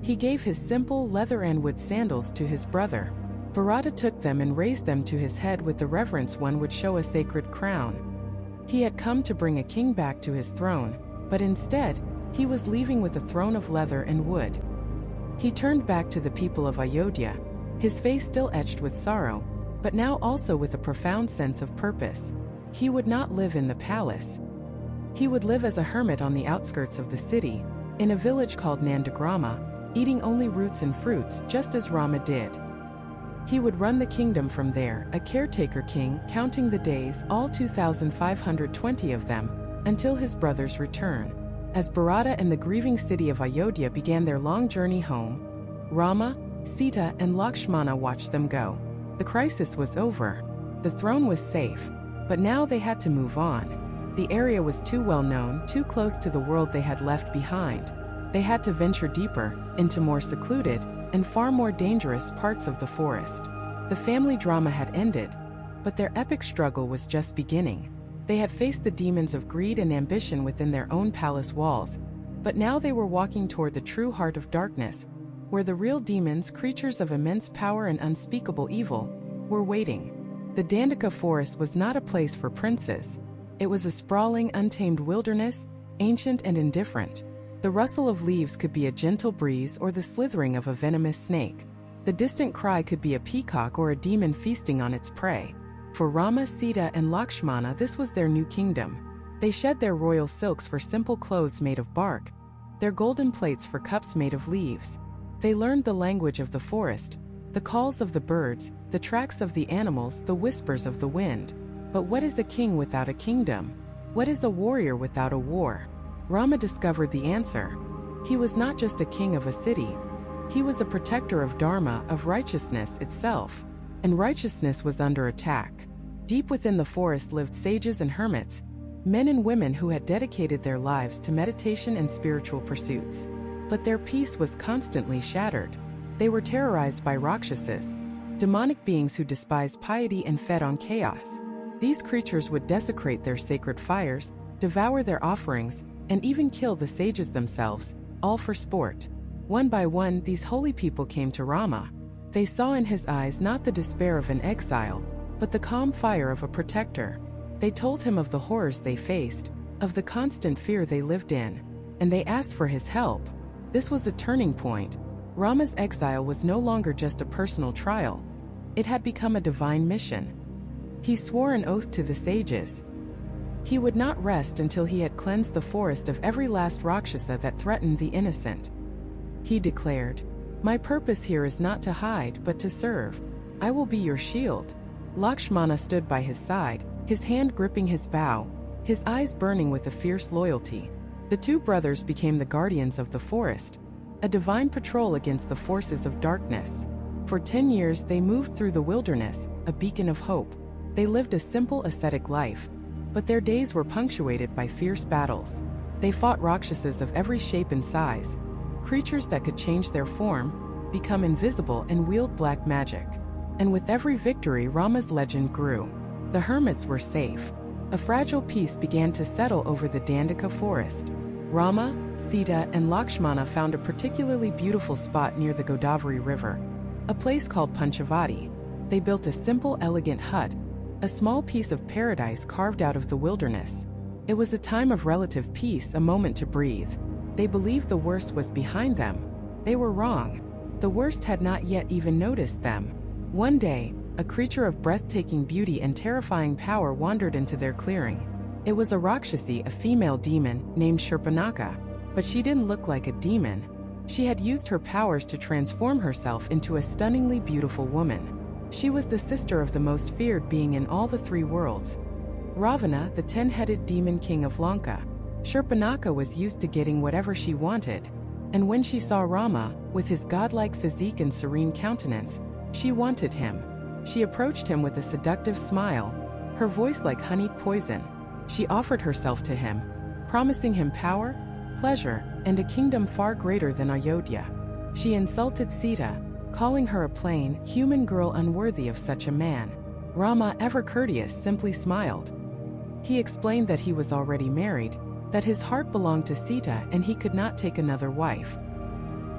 He gave his simple leather and wood sandals to his brother. Bharata took them and raised them to his head with the reverence one would show a sacred crown. He had come to bring a king back to his throne, but instead, he was leaving with a throne of leather and wood. He turned back to the people of Ayodhya, his face still etched with sorrow, but now also with a profound sense of purpose. He would not live in the palace. He would live as a hermit on the outskirts of the city, in a village called Nandagrama, eating only roots and fruits just as Rama did. He would run the kingdom from there, a caretaker king, counting the days, all 2,520 of them, until his brother's return. As Bharata and the grieving city of Ayodhya began their long journey home, Rama, Sita, and Lakshmana watched them go. The crisis was over. The throne was safe. But now they had to move on. The area was too well known, too close to the world they had left behind. They had to venture deeper, into more secluded, and far more dangerous parts of the forest. The family drama had ended, but their epic struggle was just beginning. They had faced the demons of greed and ambition within their own palace walls, but now they were walking toward the true heart of darkness, where the real demons, creatures of immense power and unspeakable evil, were waiting. The Dandaka forest was not a place for princes. It was a sprawling, untamed wilderness, ancient and indifferent. The rustle of leaves could be a gentle breeze or the slithering of a venomous snake. The distant cry could be a peacock or a demon feasting on its prey. For Rama, Sita, and Lakshmana, this was their new kingdom. They shed their royal silks for simple clothes made of bark, their golden plates for cups made of leaves. They learned the language of the forest, the calls of the birds, the tracks of the animals, the whispers of the wind. But what is a king without a kingdom? What is a warrior without a war? Rama discovered the answer. He was not just a king of a city. He was a protector of Dharma, of righteousness itself. And righteousness was under attack. Deep within the forest lived sages and hermits, men and women who had dedicated their lives to meditation and spiritual pursuits. But their peace was constantly shattered. They were terrorized by Rakshasas, demonic beings who despised piety and fed on chaos. These creatures would desecrate their sacred fires, devour their offerings, and even kill the sages themselves, all for sport. One by one, these holy people came to Rama. They saw in his eyes not the despair of an exile, but the calm fire of a protector. They told him of the horrors they faced, of the constant fear they lived in, and they asked for his help. This was a turning point. Rama's exile was no longer just a personal trial. It had become a divine mission. He swore an oath to the sages. He would not rest until he had cleansed the forest of every last Rakshasa that threatened the innocent. He declared, "My purpose here is not to hide but to serve. I will be your shield." Lakshmana stood by his side, his hand gripping his bow, his eyes burning with a fierce loyalty. The two brothers became the guardians of the forest, a divine patrol against the forces of darkness. For 10 years they moved through the wilderness, a beacon of hope. They lived a simple ascetic life, but their days were punctuated by fierce battles. They fought Rakshasas of every shape and size, creatures that could change their form, become invisible and wield black magic. And with every victory, Rama's legend grew. The hermits were safe. A fragile peace began to settle over the Dandaka forest. Rama, Sita, and Lakshmana found a particularly beautiful spot near the Godavari River, a place called Panchavati. They built a simple, elegant hut, a small piece of paradise carved out of the wilderness. It was a time of relative peace, a moment to breathe. They believed the worst was behind them. They were wrong. The worst had not yet even noticed them. One day, a creature of breathtaking beauty and terrifying power wandered into their clearing. It was a Rakshasi, a female demon, named Shurpanaka. But she didn't look like a demon. She had used her powers to transform herself into a stunningly beautiful woman. She was the sister of the most feared being in all the three worlds, Ravana, the 10-headed demon king of Lanka. Shurpanaka was used to getting whatever she wanted, and when she saw Rama, with his godlike physique and serene countenance, she wanted him. She approached him with a seductive smile, her voice like honeyed poison. She offered herself to him, promising him power, pleasure, and a kingdom far greater than Ayodhya. She insulted Sita, calling her a plain, human girl unworthy of such a man. Rama, ever courteous, simply smiled. He explained that he was already married, that his heart belonged to Sita and he could not take another wife.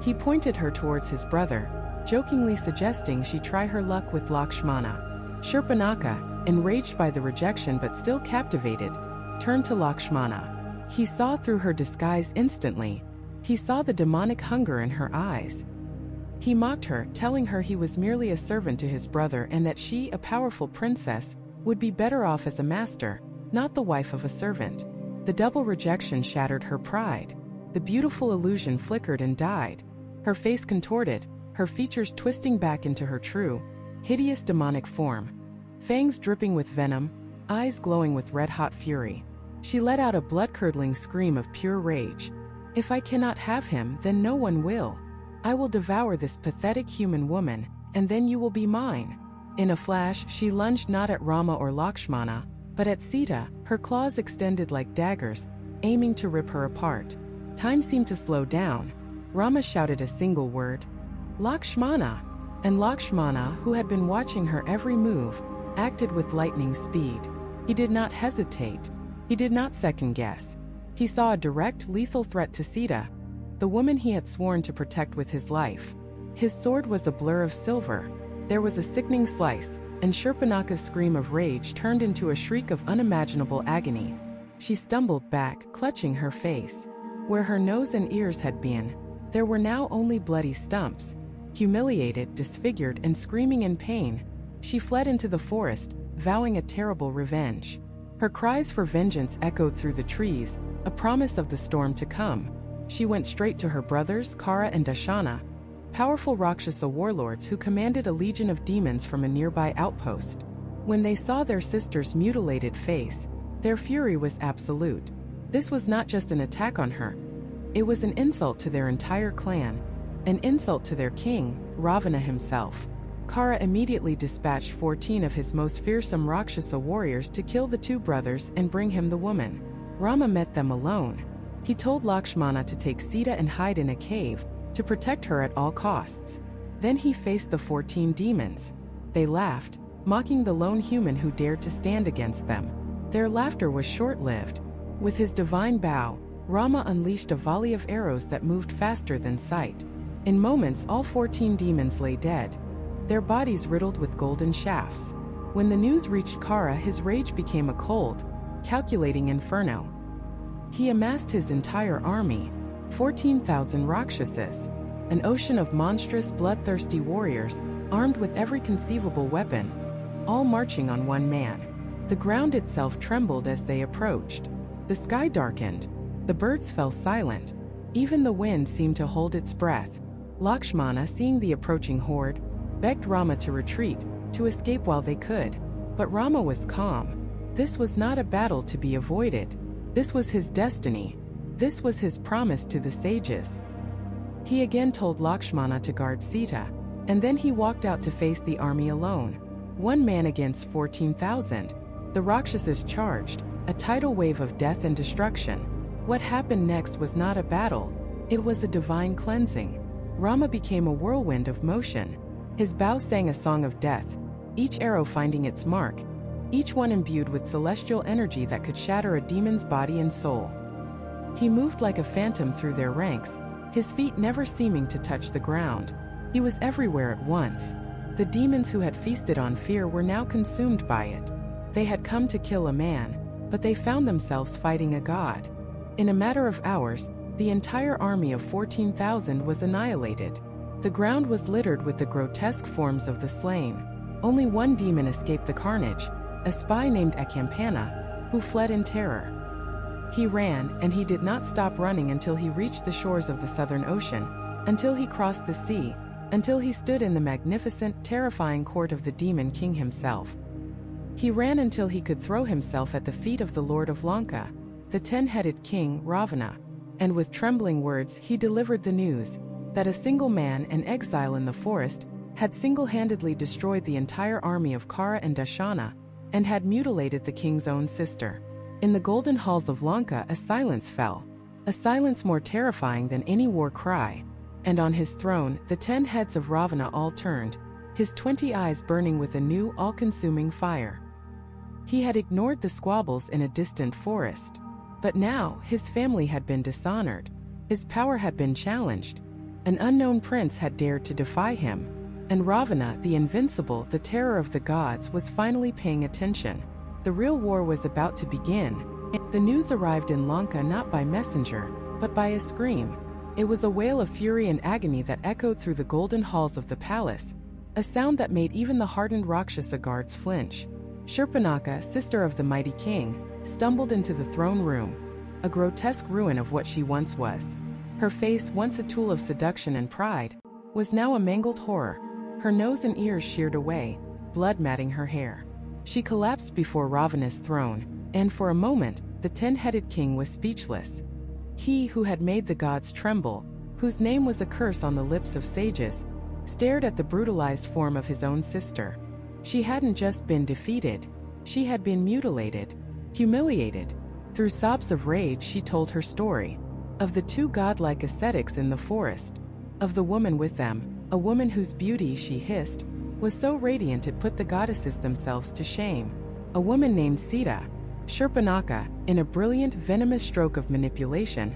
He pointed her towards his brother, jokingly suggesting she try her luck with Lakshmana. Shurpanaka, enraged by the rejection but still captivated, turned to Lakshmana. He saw through her disguise instantly. He saw the demonic hunger in her eyes. He mocked her, telling her he was merely a servant to his brother and that she, a powerful princess, would be better off as a master, not the wife of a servant. The double rejection shattered her pride. The beautiful illusion flickered and died. Her face contorted, her features twisting back into her true, hideous demonic form. Fangs dripping with venom, eyes glowing with red-hot fury. She let out a blood-curdling scream of pure rage. "If I cannot have him, then no one will. I will devour this pathetic human woman, and then you will be mine." In a flash, she lunged not at Rama or Lakshmana, but at Sita, her claws extended like daggers, aiming to rip her apart. Time seemed to slow down. Rama shouted a single word, "Lakshmana!" And Lakshmana, who had been watching her every move, acted with lightning speed. He did not hesitate. He did not second-guess. He saw a direct, lethal threat to Sita, the woman he had sworn to protect with his life. His sword was a blur of silver. There was a sickening slice, and Shurpanakha's scream of rage turned into a shriek of unimaginable agony. She stumbled back, clutching her face. Where her nose and ears had been, there were now only bloody stumps. Humiliated, disfigured, and screaming in pain, she fled into the forest, vowing a terrible revenge. Her cries for vengeance echoed through the trees, a promise of the storm to come. She went straight to her brothers, Kara and Dashana, powerful Rakshasa warlords who commanded a legion of demons from a nearby outpost. When they saw their sister's mutilated face, their fury was absolute. This was not just an attack on her. It was an insult to their entire clan, an insult to their king, Ravana himself. Kara immediately dispatched 14 of his most fearsome Rakshasa warriors to kill the two brothers and bring him the woman. Rama met them alone. He told Lakshmana to take Sita and hide in a cave, to protect her at all costs. Then he faced the 14 demons. They laughed, mocking the lone human who dared to stand against them. Their laughter was short-lived. With his divine bow, Rama unleashed a volley of arrows that moved faster than sight. In moments, all 14 demons lay dead, their bodies riddled with golden shafts. When the news reached Kara, his rage became a cold, calculating inferno. He amassed his entire army, 14,000 Rakshasas, an ocean of monstrous, bloodthirsty warriors, armed with every conceivable weapon, all marching on one man. The ground itself trembled as they approached. The sky darkened. The birds fell silent. Even the wind seemed to hold its breath. Lakshmana, seeing the approaching horde, begged Rama to retreat, to escape while they could. But Rama was calm. This was not a battle to be avoided. This was his destiny. This was his promise to the sages. He again told Lakshmana to guard Sita, and then he walked out to face the army alone. One man against 14,000. The Rakshasas charged, a tidal wave of death and destruction. What happened next was not a battle. It was a divine cleansing. Rama became a whirlwind of motion. His bow sang a song of death, each arrow finding its mark, each one imbued with celestial energy that could shatter a demon's body and soul. He moved like a phantom through their ranks, his feet never seeming to touch the ground. He was everywhere at once. The demons who had feasted on fear were now consumed by it. They had come to kill a man, but they found themselves fighting a god. In a matter of hours, the entire army of 14,000 was annihilated. The ground was littered with the grotesque forms of the slain. Only one demon escaped the carnage, a spy named Akampana, who fled in terror. He ran, and he did not stop running until he reached the shores of the Southern Ocean, until he crossed the sea, until he stood in the magnificent, terrifying court of the demon king himself. He ran until he could throw himself at the feet of the Lord of Lanka, the 10-headed king, Ravana, and with trembling words he delivered the news that a single man, an exile in the forest, had single-handedly destroyed the entire army of Kara and Dashana, and had mutilated the king's own sister. In the golden halls of Lanka a silence fell, a silence more terrifying than any war cry, and on his throne the 10 heads of Ravana all turned, his 20 eyes burning with a new, all-consuming fire. He had ignored the squabbles in a distant forest, but now his family had been dishonored, his power had been challenged. An unknown prince had dared to defy him, and Ravana, the invincible, the terror of the gods, was finally paying attention. The real war was about to begin. The news arrived in Lanka not by messenger, but by a scream. It was a wail of fury and agony that echoed through the golden halls of the palace, a sound that made even the hardened Rakshasa guards flinch. Shurpanakha, sister of the mighty king, stumbled into the throne room, a grotesque ruin of what she once was. Her face, once a tool of seduction and pride, was now a mangled horror, her nose and ears sheared away, blood matting her hair. She collapsed before Ravana's throne, and for a moment, the 10-headed king was speechless. He who had made the gods tremble, whose name was a curse on the lips of sages, stared at the brutalized form of his own sister. She hadn't just been defeated, she had been mutilated, humiliated. Through sobs of rage she told her story, of the two godlike ascetics in the forest, of the woman with them, a woman whose beauty, she hissed, was so radiant it put the goddesses themselves to shame. A woman named Sita. Shurpanakha, in a brilliant, venomous stroke of manipulation,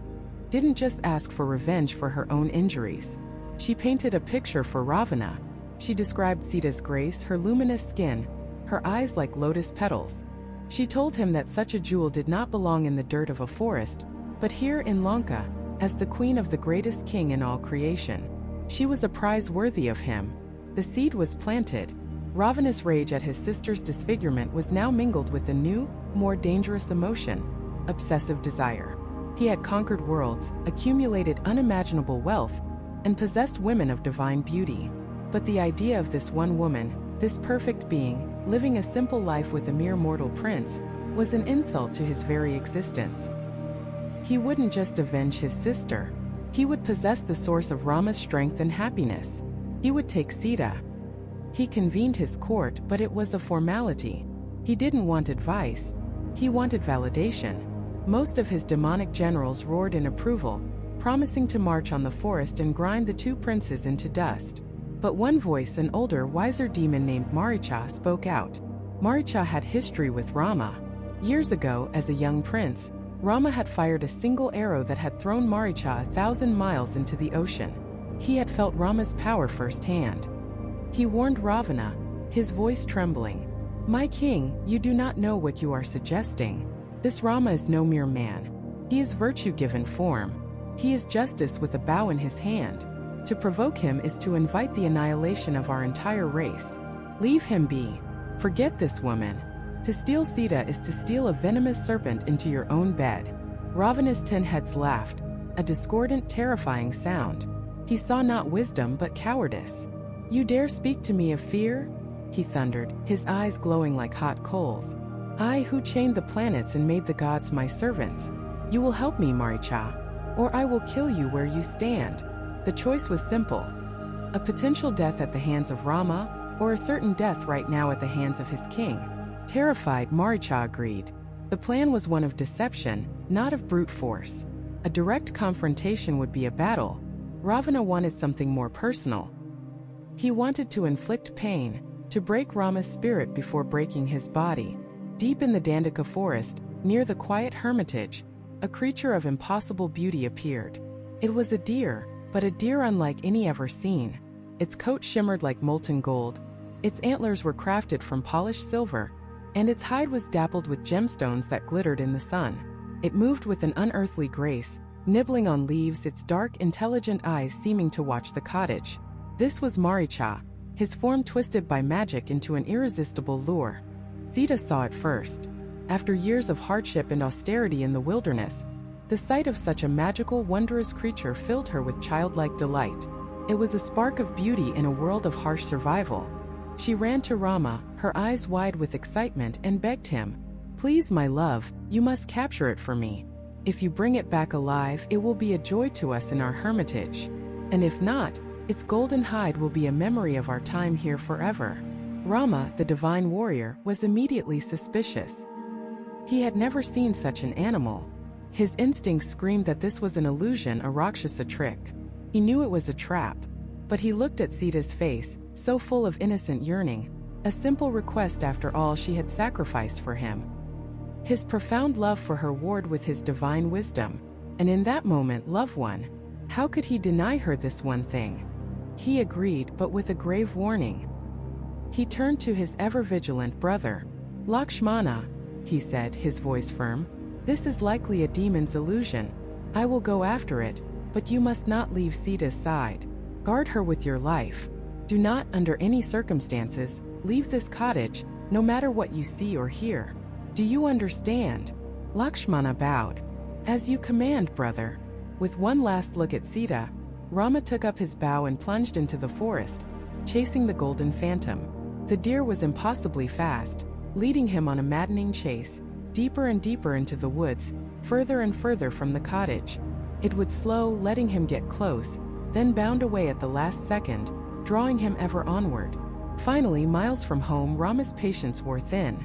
didn't just ask for revenge for her own injuries. She painted a picture for Ravana, She described Sita's grace, her luminous skin, her eyes like lotus petals. She told him that such a jewel did not belong in the dirt of a forest, but here in Lanka, as the queen of the greatest king in all creation. She was a prize worthy of him. The seed was planted. Ravana's rage at his sister's disfigurement was now mingled with a new, more dangerous emotion: obsessive desire. He had conquered worlds, accumulated unimaginable wealth, and possessed women of divine beauty. But the idea of this one woman, this perfect being, living a simple life with a mere mortal prince, was an insult to his very existence. He wouldn't just avenge his sister. He would possess the source of Rama's strength and happiness. He would take Sita. He convened his court, but it was a formality. He didn't want advice. He wanted validation. Most of his demonic generals roared in approval, promising to march on the forest and grind the two princes into dust. But one voice, an older, wiser demon named Maricha, spoke out. Maricha had history with Rama. Years ago, as a young prince, Rama had fired a single arrow that had thrown Maricha 1,000 miles into the ocean. He had felt Rama's power firsthand. He warned Ravana, his voice trembling. "My king, you do not know what you are suggesting. This Rama is no mere man. He is virtue given form. He is justice with a bow in his hand. To provoke him is to invite the annihilation of our entire race. Leave him be. Forget this woman. To steal Sita is to steal a venomous serpent into your own bed." Ravana's 10 heads laughed, a discordant, terrifying sound. He saw not wisdom but cowardice. "You dare speak to me of fear?" he thundered, his eyes glowing like hot coals. "I who chained the planets and made the gods my servants. You will help me, Maricha, or I will kill you where you stand." The choice was simple: a potential death at the hands of Rama, or a certain death right now at the hands of his king. Terrified, Maricha agreed. The plan was one of deception, not of brute force. A direct confrontation would be a battle. Ravana wanted something more personal. He wanted to inflict pain, to break Rama's spirit before breaking his body. Deep in the Dandaka forest, near the quiet hermitage, a creature of impossible beauty appeared. It was a deer, but a deer unlike any ever seen. Its coat shimmered like molten gold, its antlers were crafted from polished silver, and its hide was dappled with gemstones that glittered in the sun. It moved with an unearthly grace, nibbling on leaves, its dark, intelligent eyes seeming to watch the cottage. This was Maricha, his form twisted by magic into an irresistible lure. Sita saw it first. After years of hardship and austerity in the wilderness, the sight of such a magical, wondrous creature filled her with childlike delight. It was a spark of beauty in a world of harsh survival. She ran to Rama, her eyes wide with excitement, and begged him, "Please, my love, you must capture it for me. If you bring it back alive, it will be a joy to us in our hermitage. And if not, its golden hide will be a memory of our time here forever." Rama, the divine warrior, was immediately suspicious. He had never seen such an animal. His instincts screamed that this was an illusion, a Rakshasa trick. He knew it was a trap. But he looked at Sita's face, so full of innocent yearning, a simple request after all she had sacrificed for him. His profound love for her warred with his divine wisdom. And in that moment, loved one, how could he deny her this one thing? He agreed, but with a grave warning. He turned to his ever-vigilant brother. "Lakshmana," he said, his voice firm, "this is likely a demon's illusion. I will go after it, but you must not leave Sita's side. Guard her with your life. Do not, under any circumstances, leave this cottage, no matter what you see or hear. Do you understand?" Lakshmana bowed. "As you command, brother." With one last look at Sita, Rama took up his bow and plunged into the forest, chasing the golden phantom. The deer was impossibly fast, leading him on a maddening chase, deeper and deeper into the woods, further and further from the cottage. It would slow, letting him get close, then bound away at the last second, drawing him ever onward. Finally, miles from home, Rama's patience wore thin.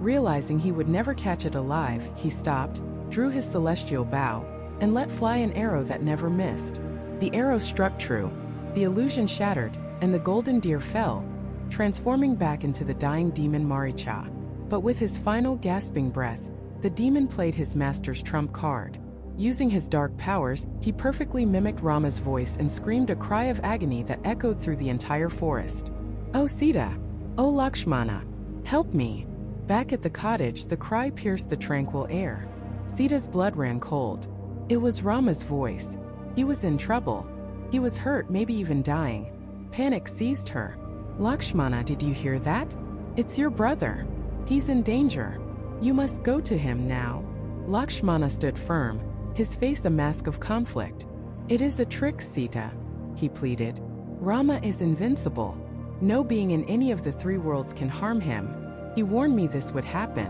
Realizing he would never catch it alive, he stopped, drew his celestial bow, and let fly an arrow that never missed. The arrow struck true, the illusion shattered, and the golden deer fell, transforming back into the dying demon Maricha. But with his final gasping breath, the demon played his master's trump card. Using his dark powers, he perfectly mimicked Rama's voice and screamed a cry of agony that echoed through the entire forest. "Oh Sita! Oh Lakshmana! Help me!" Back at the cottage, the cry pierced the tranquil air. Sita's blood ran cold. It was Rama's voice. He was in trouble. He was hurt, maybe even dying. Panic seized her. "Lakshmana, did you hear that? It's your brother. He's in danger. You must go to him now." Lakshmana stood firm, his face a mask of conflict. "It is a trick, Sita," he pleaded. "Rama is invincible. No being in any of the three worlds can harm him. He warned me this would happen.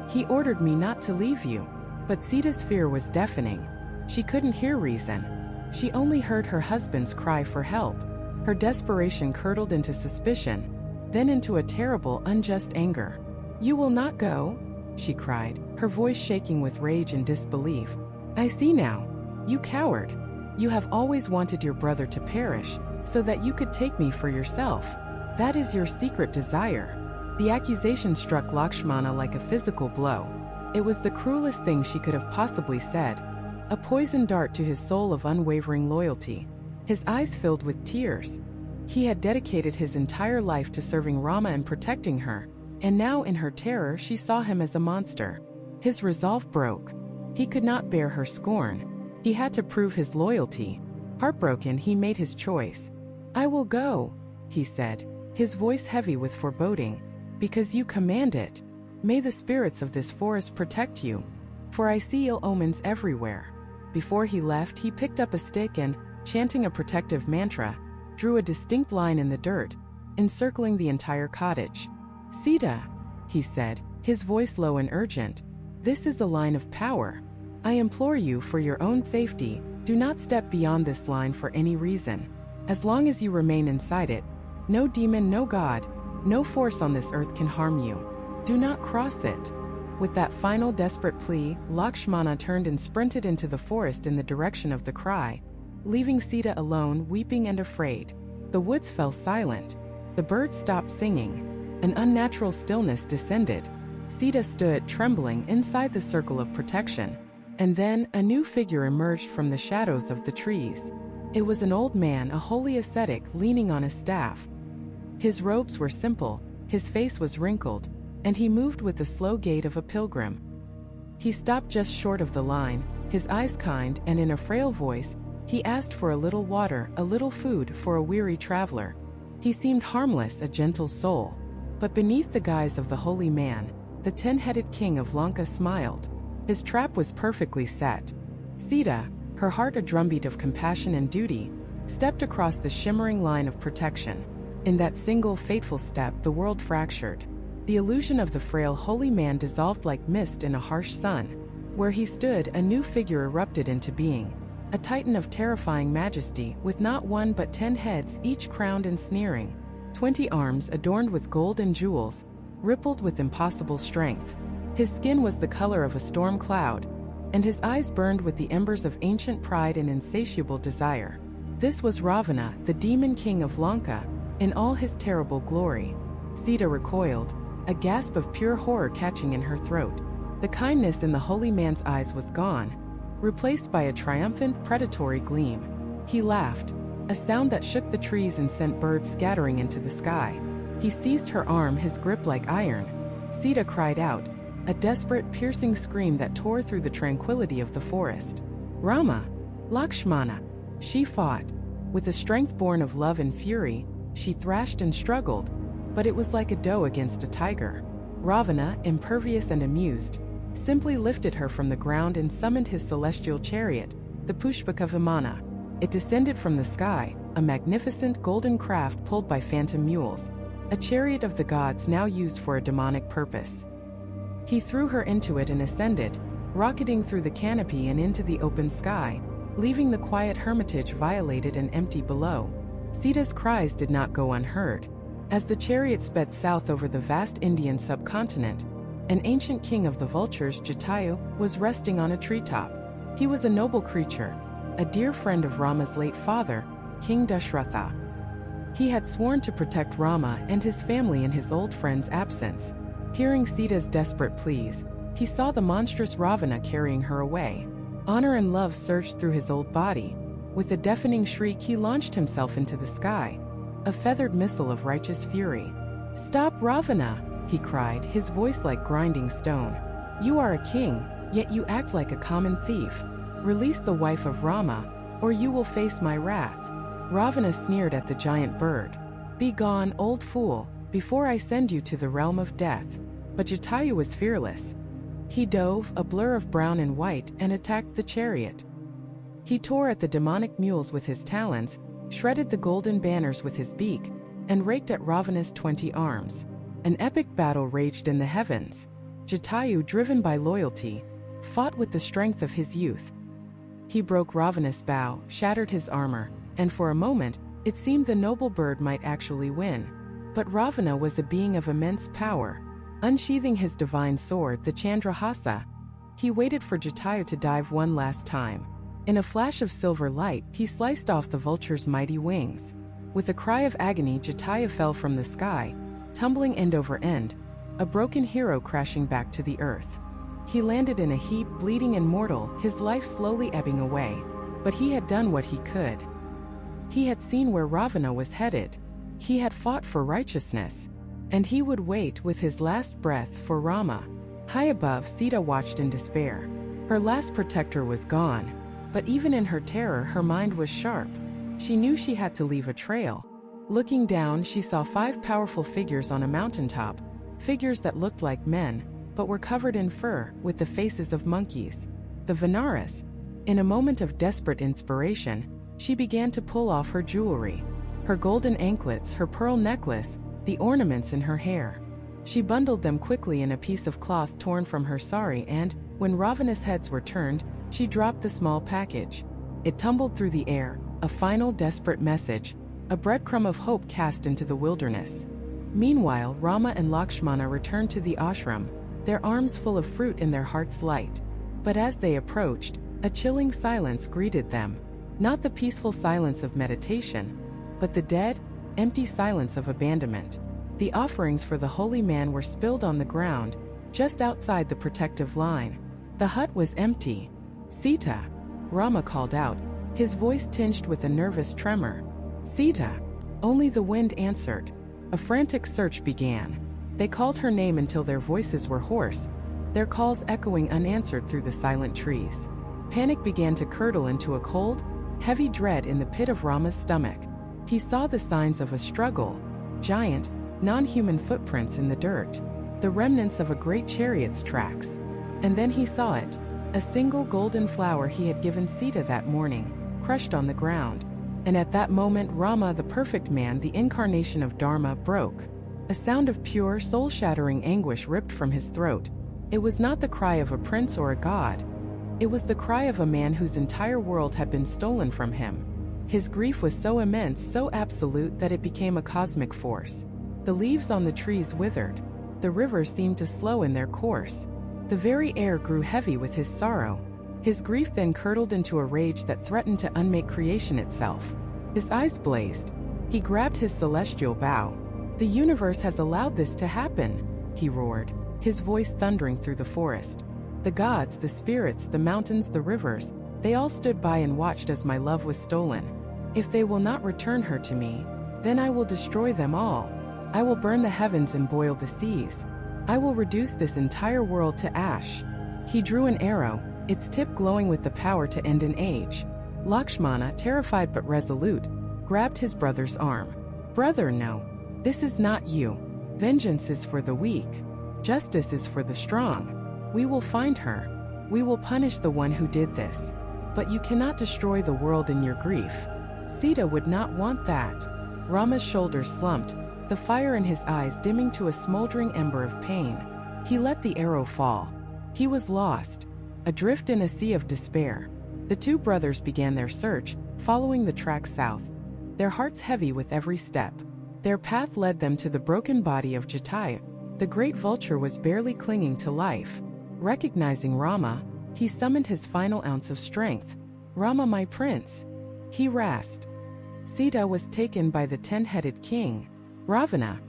He ordered me not to leave you." But Sita's fear was deafening. She couldn't hear reason. She only heard her husband's cry for help. Her desperation curdled into suspicion, then into a terrible, unjust anger. "You will not go?" she cried, her voice shaking with rage and disbelief. "I see now. You coward. You have always wanted your brother to perish, so that you could take me for yourself. That is your secret desire." The accusation struck Lakshmana like a physical blow. It was the cruelest thing she could have possibly said. A poisoned dart to his soul of unwavering loyalty. His eyes filled with tears. He had dedicated his entire life to serving Rama and protecting her, and now in her terror she saw him as a monster. His resolve broke. He could not bear her scorn. He had to prove his loyalty. Heartbroken, he made his choice. "I will go," he said, his voice heavy with foreboding, "because you command it. May the spirits of this forest protect you, for I see ill omens everywhere." Before he left, he picked up a stick and, chanting a protective mantra, drew a distinct line in the dirt, encircling the entire cottage. "Sita," he said, his voice low and urgent, "this is a line of power. I implore you, for your own safety, do not step beyond this line for any reason. As long as you remain inside it, no demon, no god, no force on this earth can harm you. Do not cross it." With that final desperate plea, Lakshmana turned and sprinted into the forest in the direction of the cry, leaving Sita alone, weeping and afraid. The woods fell silent. The birds stopped singing. An unnatural stillness descended. Sita stood, trembling, inside the circle of protection. And then, a new figure emerged from the shadows of the trees. It was an old man, a holy ascetic, leaning on his staff. His robes were simple, his face was wrinkled, and he moved with the slow gait of a pilgrim. He stopped just short of the line, his eyes kind, and in a frail voice, he asked for a little water, a little food for a weary traveler. He seemed harmless, a gentle soul. But beneath the guise of the holy man, the 10-headed king of Lanka smiled. His trap was perfectly set. Sita, her heart a drumbeat of compassion and duty, stepped across the shimmering line of protection. In that single fateful step, the world fractured. The illusion of the frail holy man dissolved like mist in a harsh sun. Where he stood, a new figure erupted into being. A titan of terrifying majesty, with not one but 10 heads, each crowned and sneering. 20 arms adorned with gold and jewels, rippled with impossible strength. His skin was the color of a storm cloud, and his eyes burned with the embers of ancient pride and insatiable desire. This was Ravana, the demon king of Lanka, in all his terrible glory. Sita recoiled, a gasp of pure horror catching in her throat. The kindness in the holy man's eyes was gone, replaced by a triumphant, predatory gleam. He laughed, a sound that shook the trees and sent birds scattering into the sky. He seized her arm, his grip like iron. Sita cried out, a desperate, piercing scream that tore through the tranquility of the forest. "Rama! Lakshmana!" She fought. With a strength born of love and fury, she thrashed and struggled, but it was like a doe against a tiger. Ravana, impervious and amused, simply lifted her from the ground and summoned his celestial chariot, the Pushpaka Vimana. It descended from the sky, a magnificent golden craft pulled by phantom mules, a chariot of the gods now used for a demonic purpose. He threw her into it and ascended, rocketing through the canopy and into the open sky, leaving the quiet hermitage violated and empty below. Sita's cries did not go unheard. As the chariot sped south over the vast Indian subcontinent, an ancient king of the vultures, Jatayu, was resting on a treetop. He was a noble creature, a dear friend of Rama's late father, King Dashratha. He had sworn to protect Rama and his family in his old friend's absence. Hearing Sita's desperate pleas, he saw the monstrous Ravana carrying her away. Honor and love surged through his old body. With a deafening shriek, he launched himself into the sky. a feathered missile of righteous fury. "Stop, Ravana!" he cried, his voice like grinding stone. "You are a king, yet you act like a common thief. Release the wife of Rama, or you will face my wrath." Ravana sneered at the giant bird. "Be gone, old fool, before I send you to the realm of death." But Jatayu was fearless. He dove, a blur of brown and white, and attacked the chariot. He tore at the demonic mules with his talons, shredded the golden banners with his beak, and raked at Ravana's 20 arms. An epic battle raged in the heavens. Jatayu, driven by loyalty, fought with the strength of his youth. He broke Ravana's bow, shattered his armor, and for a moment, it seemed the noble bird might actually win. But Ravana was a being of immense power. Unsheathing his divine sword, the Chandrahasa, he waited for Jatayu to dive one last time. In a flash of silver light, he sliced off the vulture's mighty wings. With a cry of agony, Jatayu fell from the sky, tumbling end over end, a broken hero crashing back to the earth. He landed in a heap, bleeding and mortal, his life slowly ebbing away. But he had done what he could. He had seen where Ravana was headed. He had fought for righteousness. And he would wait with his last breath for Rama. High above, Sita watched in despair. Her last protector was gone. But even in her terror, her mind was sharp. She knew she had to leave a trail. Looking down, she saw 5 powerful figures on a mountaintop. Figures that looked like men, but were covered in fur, with the faces of monkeys. The Vanaras. In a moment of desperate inspiration, she began to pull off her jewelry. Her golden anklets, her pearl necklace, the ornaments in her hair. She bundled them quickly in a piece of cloth torn from her sari and, when Ravana's heads were turned, she dropped the small package. It tumbled through the air, a final desperate message, a breadcrumb of hope cast into the wilderness. Meanwhile, Rama and Lakshmana returned to the ashram, their arms full of fruit and their hearts light. But as they approached, a chilling silence greeted them. Not the peaceful silence of meditation, but the dead, empty silence of abandonment. The offerings for the holy man were spilled on the ground, just outside the protective line. The hut was empty. "Sita!" Rama called out, his voice tinged with a nervous tremor. "Sita!" Only the wind answered. A frantic search began. They called her name until their voices were hoarse, their calls echoing unanswered through the silent trees. Panic began to curdle into a cold, heavy dread in the pit of Rama's stomach. He saw the signs of a struggle, giant, non-human footprints in the dirt, the remnants of a great chariot's tracks. And then he saw it, a single golden flower he had given Sita that morning, crushed on the ground. And at that moment Rama, the perfect man, the incarnation of Dharma, broke. A sound of pure, soul-shattering anguish ripped from his throat. It was not the cry of a prince or a god. It was the cry of a man whose entire world had been stolen from him. His grief was so immense, so absolute, that it became a cosmic force. The leaves on the trees withered. The rivers seemed to slow in their course. The very air grew heavy with his sorrow. His grief then curdled into a rage that threatened to unmake creation itself. His eyes blazed. He grabbed his celestial bow. "The universe has allowed this to happen," he roared, his voice thundering through the forest. "The gods, the spirits, the mountains, the rivers, they all stood by and watched as my love was stolen. If they will not return her to me, then I will destroy them all. I will burn the heavens and boil the seas. I will reduce this entire world to ash." He drew an arrow, its tip glowing with the power to end an age. Lakshmana, terrified but resolute, grabbed his brother's arm. "Brother, no. This is not you. Vengeance is for the weak. Justice is for the strong. We will find her. We will punish the one who did this. But you cannot destroy the world in your grief." Sita would not want that. Rama's shoulders slumped, the fire in his eyes dimming to a smoldering ember of pain. He let the arrow fall. He was lost, adrift in a sea of despair. The two brothers began their search, following the track south, their hearts heavy with every step. Their path led them to the broken body of Jatayu. The great vulture was barely clinging to life. Recognizing Rama, he summoned his final ounce of strength. "Rama, my prince," he rasped. Sita was taken by the 10-headed king, Ravana.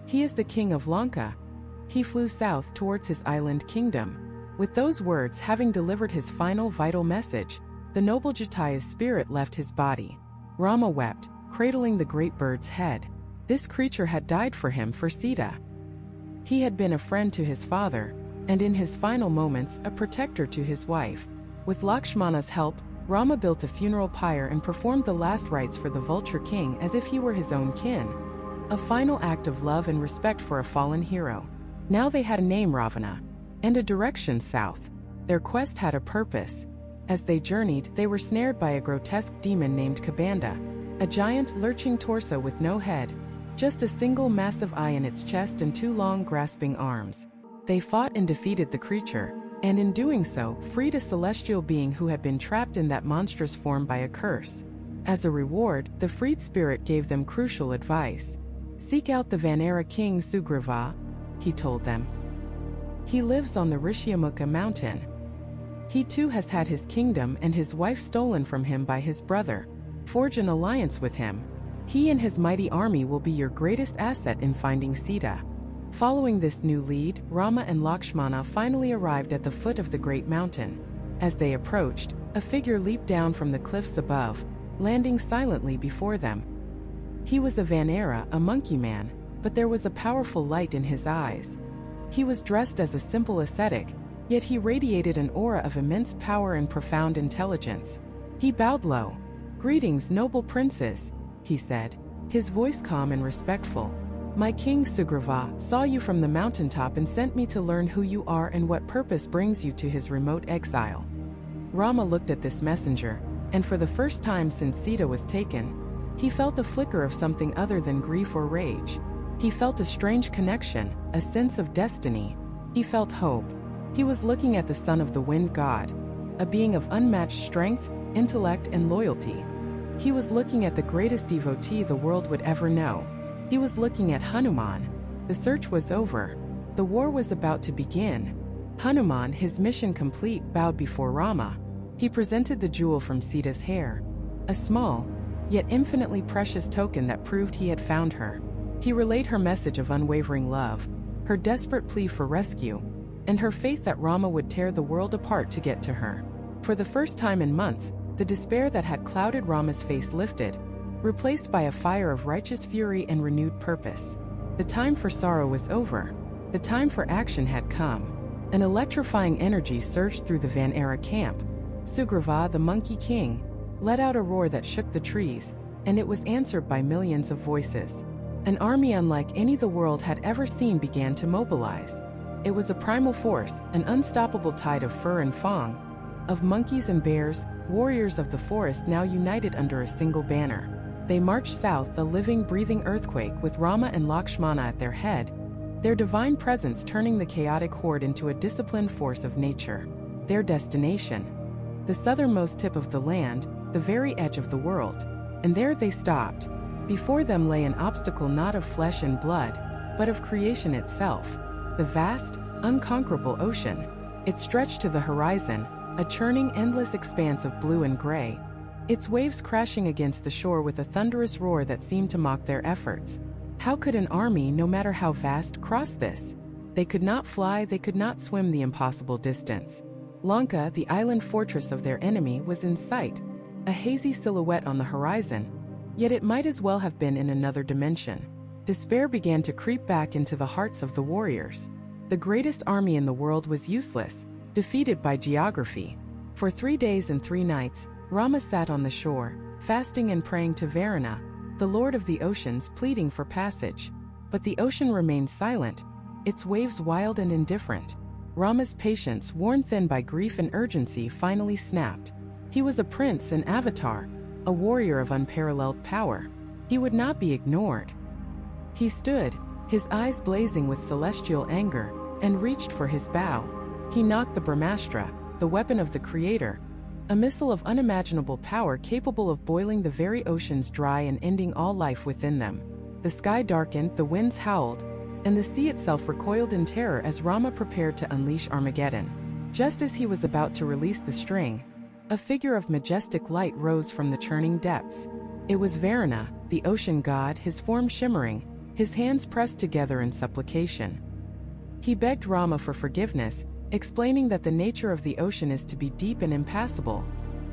"He is the king of Lanka." He flew south towards his island kingdom. With those words, having delivered his final vital message, the noble Jatayu's spirit left his body. Rama wept, cradling the great bird's head. This creature had died for him, for Sita. He had been a friend to his father, and in his final moments, a protector to his wife. With Lakshmana's help, Rama built a funeral pyre and performed the last rites for the vulture king as if he were his own kin. A final act of love and respect for a fallen hero. Now they had a name, Ravana, and a direction south. Their quest had a purpose. As they journeyed, they were snared by a grotesque demon named Kabanda, a giant, lurching torso with no head, just a single massive eye in its chest and two long, grasping arms. They fought and defeated the creature, and in doing so, freed a celestial being who had been trapped in that monstrous form by a curse. As a reward, the freed spirit gave them crucial advice. "Seek out the Vanera king Sugriva," he told them. "He lives on the Rishyamukha mountain. He too has had his kingdom and his wife stolen from him by his brother. Forge an alliance with him. He and his mighty army will be your greatest asset in finding Sita." Following this new lead, Rama and Lakshmana finally arrived at the foot of the great mountain. As they approached, a figure leaped down from the cliffs above, landing silently before them. He was a Vanera, a monkey man, but there was a powerful light in his eyes. He was dressed as a simple ascetic, yet he radiated an aura of immense power and profound intelligence. He bowed low. "Greetings, noble princes," he said, his voice calm and respectful. "My king Sugriva saw you from the mountaintop and sent me to learn who you are and what purpose brings you to his remote exile." Rama looked at this messenger, and for the first time since Sita was taken, he felt a flicker of something other than grief or rage. He felt a strange connection, a sense of destiny. He felt hope. He was looking at the son of the wind god, a being of unmatched strength, intellect, and loyalty. He was looking at the greatest devotee the world would ever know. He was looking at Hanuman. The search was over. The war was about to begin. Hanuman, his mission complete, bowed before Rama. He presented the jewel from Sita's hair, a small, yet infinitely precious token that proved he had found her. He relayed her message of unwavering love, her desperate plea for rescue, and her faith that Rama would tear the world apart to get to her. For the first time in months, the despair that had clouded Rama's face lifted, replaced by a fire of righteous fury and renewed purpose. The time for sorrow was over. The time for action had come. An electrifying energy surged through the Vanera camp. Sugriva, the monkey king, let out a roar that shook the trees, and it was answered by millions of voices. An army unlike any the world had ever seen began to mobilize. It was a primal force, an unstoppable tide of fur and fawn, of monkeys and bears, warriors of the forest now united under a single banner. They marched south, a living, breathing earthquake with Rama and Lakshmana at their head, their divine presence turning the chaotic horde into a disciplined force of nature. Their destination, the southernmost tip of the land, the very edge of the world. And there they stopped. Before them lay an obstacle not of flesh and blood, but of creation itself, the vast, unconquerable ocean. It stretched to the horizon, a churning, endless expanse of blue and gray, its waves crashing against the shore with a thunderous roar that seemed to mock their efforts. How could an army, no matter how vast, cross this? They could not fly, they could not swim the impossible distance. Lanka, the island fortress of their enemy, was in sight, a hazy silhouette on the horizon, yet it might as well have been in another dimension. Despair began to creep back into the hearts of the warriors. The greatest army in the world was useless, defeated by geography. For 3 days and 3 nights, Rama sat on the shore, fasting and praying to Varuna, the lord of the oceans, pleading for passage. But the ocean remained silent, its waves wild and indifferent. Rama's patience, worn thin by grief and urgency, finally snapped. He was a prince, an avatar, a warrior of unparalleled power. He would not be ignored. He stood, his eyes blazing with celestial anger, and reached for his bow. He knocked the Brahmastra, the weapon of the Creator, a missile of unimaginable power capable of boiling the very oceans dry and ending all life within them. The sky darkened, the winds howled, and the sea itself recoiled in terror as Rama prepared to unleash Armageddon. Just as he was about to release the string, a figure of majestic light rose from the churning depths. It was Varuna, the ocean god, his form shimmering, his hands pressed together in supplication. He begged Rama for forgiveness, explaining that the nature of the ocean is to be deep and impassable,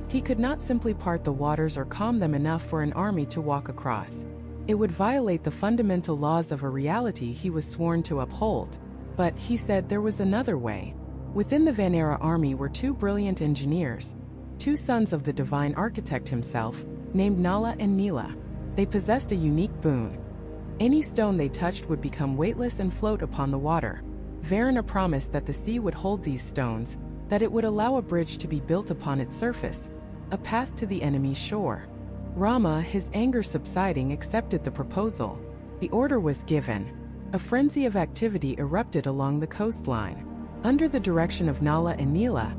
He could not simply part the waters or calm them enough for an army to walk across. It would violate the fundamental laws of a reality he was sworn to uphold. But, he said, there was another way. Within the Vanera army were two brilliant engineers, two sons of the divine architect himself, named Nala and Nila. They possessed a unique boon. Any stone they touched would become weightless and float upon the water. Varuna promised that the sea would hold these stones, that it would allow a bridge to be built upon its surface, a path to the enemy's shore. Rama, his anger subsiding, accepted the proposal. The order was given. A frenzy of activity erupted along the coastline. Under the direction of Nala and Nila,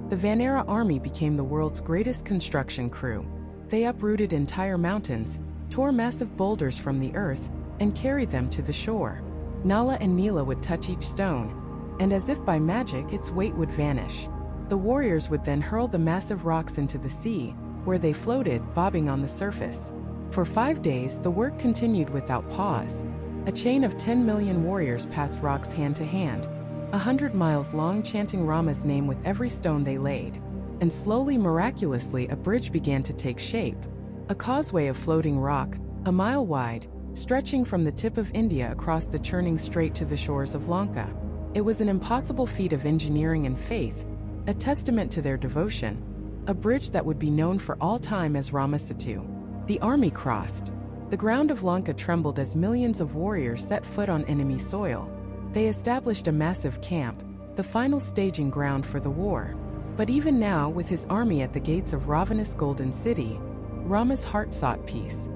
the Vanera army became the world's greatest construction crew. They uprooted entire mountains, tore massive boulders from the earth, and carried them to the shore. Nala and Nila would touch each stone, and as if by magic its weight would vanish. The warriors would then hurl the massive rocks into the sea, where they floated, bobbing on the surface. For 5 days the work continued without pause. A chain of 10 million warriors passed rocks hand to hand, 100 miles long, chanting Rama's name with every stone they laid. And slowly, miraculously, a bridge began to take shape. A causeway of floating rock, a mile wide, stretching from the tip of India across the churning strait to the shores of Lanka. It was an impossible feat of engineering and faith, a testament to their devotion, a bridge that would be known for all time as Rama Setu. The army crossed. The ground of Lanka trembled as millions of warriors set foot on enemy soil. They established a massive camp, the final staging ground for the war. But even now, with his army at the gates of Ravana's golden city, Rama's heart sought peace.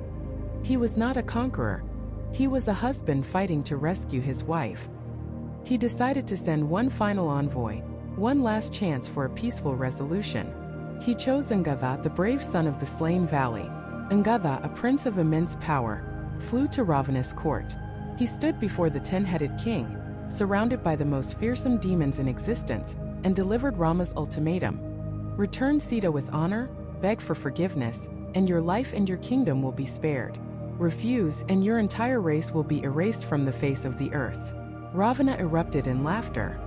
He was not a conqueror. He was a husband fighting to rescue his wife. He decided to send one final envoy, one last chance for a peaceful resolution. He chose Angatha, the brave son of the slain valley. Angatha, a prince of immense power, flew to Ravana's court. He stood before the 10-headed king, surrounded by the most fearsome demons in existence, and delivered Rama's ultimatum. Return Sita with honor, beg for forgiveness, and your life and your kingdom will be spared. Refuse, and your entire race will be erased from the face of the earth. Ravana erupted in laughter.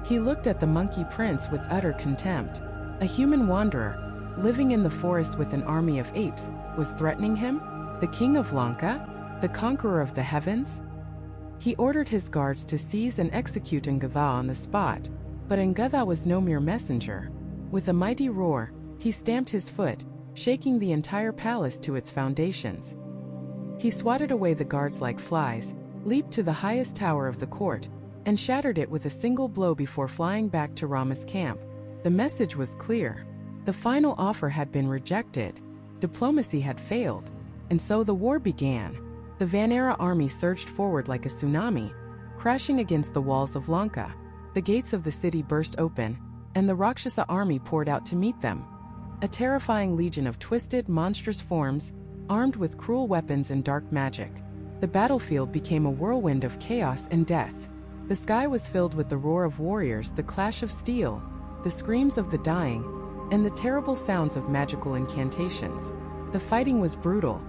He looked at the monkey prince with utter contempt. A human wanderer, living in the forest with an army of apes, was threatening him? The king of Lanka? The conqueror of the heavens? He ordered his guards to seize and execute Angatha on the spot. But Angatha was no mere messenger. With a mighty roar, he stamped his foot, shaking the entire palace to its foundations. He swatted away the guards like flies, leaped to the highest tower of the court, and shattered it with a single blow before flying back to Rama's camp. The message was clear. The final offer had been rejected. Diplomacy had failed. And so the war began. The Vanera army surged forward like a tsunami, crashing against the walls of Lanka. The gates of the city burst open, and the Rakshasa army poured out to meet them. A terrifying legion of twisted, monstrous forms, armed with cruel weapons and dark magic. The battlefield became a whirlwind of chaos and death. The sky was filled with the roar of warriors, the clash of steel, the screams of the dying, and the terrible sounds of magical incantations. The fighting was brutal,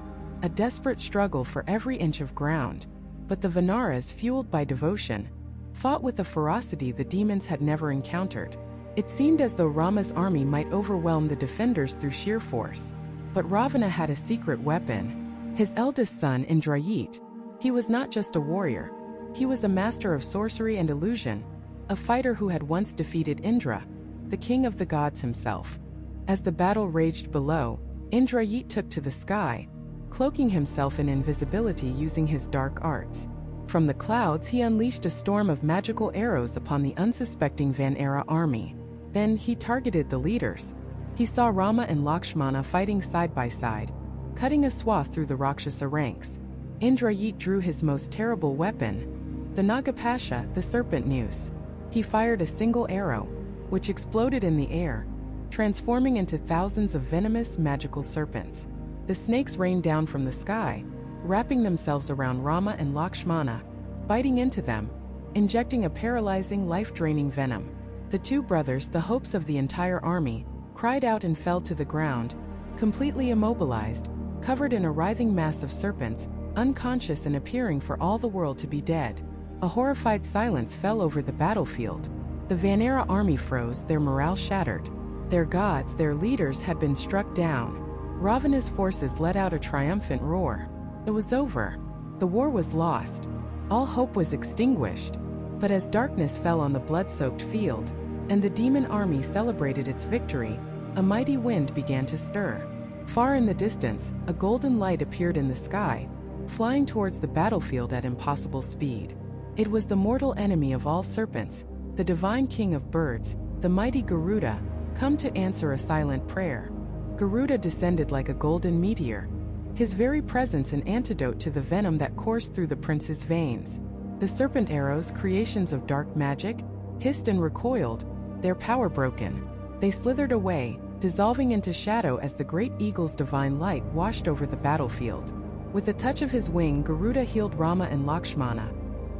a desperate struggle for every inch of ground. But the Vanaras, fueled by devotion, fought with a ferocity the demons had never encountered. It seemed as though Rama's army might overwhelm the defenders through sheer force. But Ravana had a secret weapon. His eldest son, Indrajit. He was not just a warrior. He was a master of sorcery and illusion, a fighter who had once defeated Indra, the king of the gods himself. As the battle raged below, Indrajit took to the sky, cloaking himself in invisibility using his dark arts. From the clouds he unleashed a storm of magical arrows upon the unsuspecting Vanera army. Then he targeted the leaders. He saw Rama and Lakshmana fighting side by side, cutting a swath through the Rakshasa ranks. Indrajit drew his most terrible weapon, the Nagapasha, the serpent noose. He fired a single arrow, which exploded in the air, transforming into thousands of venomous magical serpents. The snakes rained down from the sky, wrapping themselves around Rama and Lakshmana, biting into them, injecting a paralyzing, life-draining venom. The two brothers, the hopes of the entire army, cried out and fell to the ground, completely immobilized, covered in a writhing mass of serpents, unconscious and appearing for all the world to be dead. A horrified silence fell over the battlefield. The Vanera army froze, their morale shattered. Their gods, their leaders, had been struck down. Ravana's forces let out a triumphant roar. It was over. The war was lost. All hope was extinguished. But as darkness fell on the blood-soaked field, and the demon army celebrated its victory, a mighty wind began to stir. Far in the distance, a golden light appeared in the sky, flying towards the battlefield at impossible speed. It was the mortal enemy of all serpents, the divine king of birds, the mighty Garuda, come to answer a silent prayer. Garuda descended like a golden meteor, his very presence an antidote to the venom that coursed through the prince's veins. The serpent arrows, creations of dark magic, hissed and recoiled, their power broken. They slithered away, dissolving into shadow as the great eagle's divine light washed over the battlefield. With a touch of his wing, Garuda healed Rama and Lakshmana,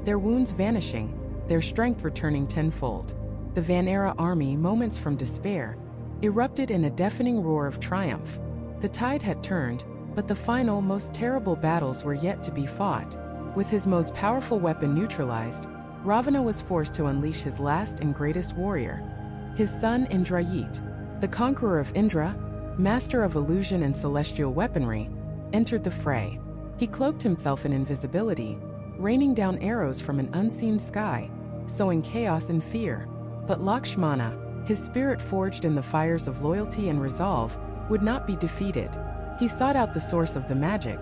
their wounds vanishing, their strength returning tenfold. The Vanera army, moments from despair, erupted in a deafening roar of triumph. The tide had turned, but the final, most terrible battles were yet to be fought. With his most powerful weapon neutralized, Ravana was forced to unleash his last and greatest warrior, his son Indrajit. The conqueror of Indra, master of illusion and celestial weaponry, entered the fray. He cloaked himself in invisibility, raining down arrows from an unseen sky, sowing chaos and fear. But Lakshmana, his spirit forged in the fires of loyalty and resolve, would not be defeated. He sought out the source of the magic,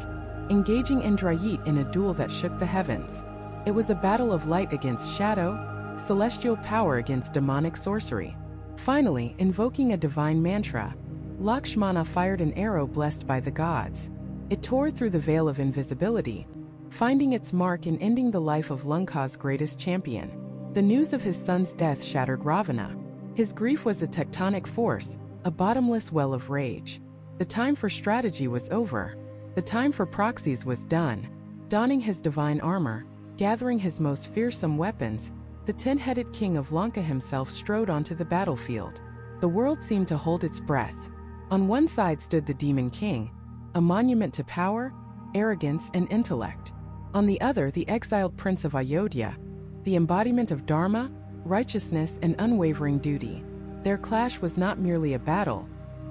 engaging Indrajit in a duel that shook the heavens. It was a battle of light against shadow, celestial power against demonic sorcery. Finally, invoking a divine mantra, Lakshmana fired an arrow blessed by the gods. It tore through the veil of invisibility, finding its mark and ending the life of Lanka's greatest champion. The news of his son's death shattered Ravana. His grief was a tectonic force, a bottomless well of rage. The time for strategy was over. The time for proxies was done. Donning his divine armor, gathering his most fearsome weapons, the 10-headed king of Lanka himself strode onto the battlefield. The world seemed to hold its breath. On one side stood the demon king, a monument to power, arrogance, and intellect. On the other, the exiled prince of Ayodhya, the embodiment of Dharma, righteousness, and unwavering duty. Their clash was not merely a battle,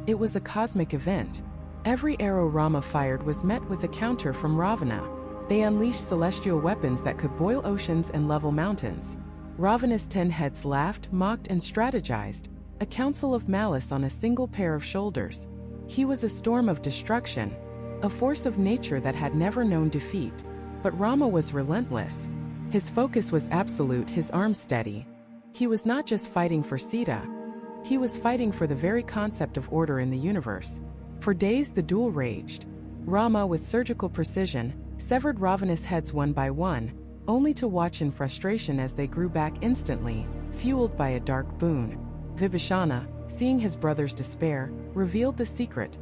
it was a cosmic event. Every arrow Rama fired was met with a counter from Ravana. They unleashed celestial weapons that could boil oceans and level mountains. Ravana's 10 heads laughed, mocked, and strategized, a council of malice on a single pair of shoulders. He was a storm of destruction, a force of nature that had never known defeat. But Rama was relentless. His focus was absolute, his arms steady. He was not just fighting for Sita. He was fighting for the very concept of order in the universe. For days the duel raged. Rama, with surgical precision, severed Ravana's heads one by one, only to watch in frustration as they grew back instantly, fueled by a dark boon. Vibhishana, seeing his brother's despair, revealed the secret.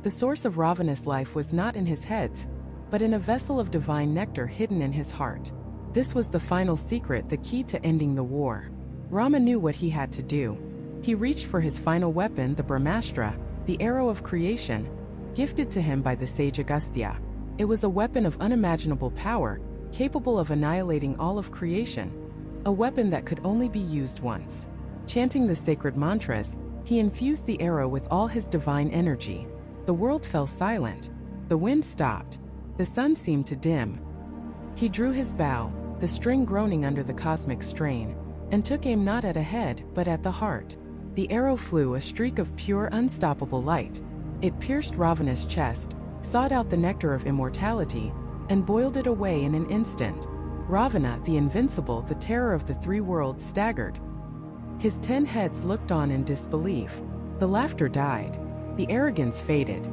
The source of Ravana's life was not in his heads, but in a vessel of divine nectar hidden in his heart. This was the final secret, the key to ending the war. Rama knew what he had to do. He reached for his final weapon, the Brahmastra, the arrow of creation, gifted to him by the sage Agastya. It was a weapon of unimaginable power, capable of annihilating all of creation, a weapon that could only be used once. Chanting the sacred mantras, he infused the arrow with all his divine energy. The world fell silent. The wind stopped. The sun seemed to dim. He drew his bow, the string groaning under the cosmic strain, and took aim not at a head, but at the heart. The arrow flew, a streak of pure, unstoppable light. It pierced Ravana's chest, sought out the nectar of immortality, and boiled it away in an instant. Ravana, the invincible, the terror of the three worlds, staggered. His 10 heads looked on in disbelief. The laughter died. The arrogance faded.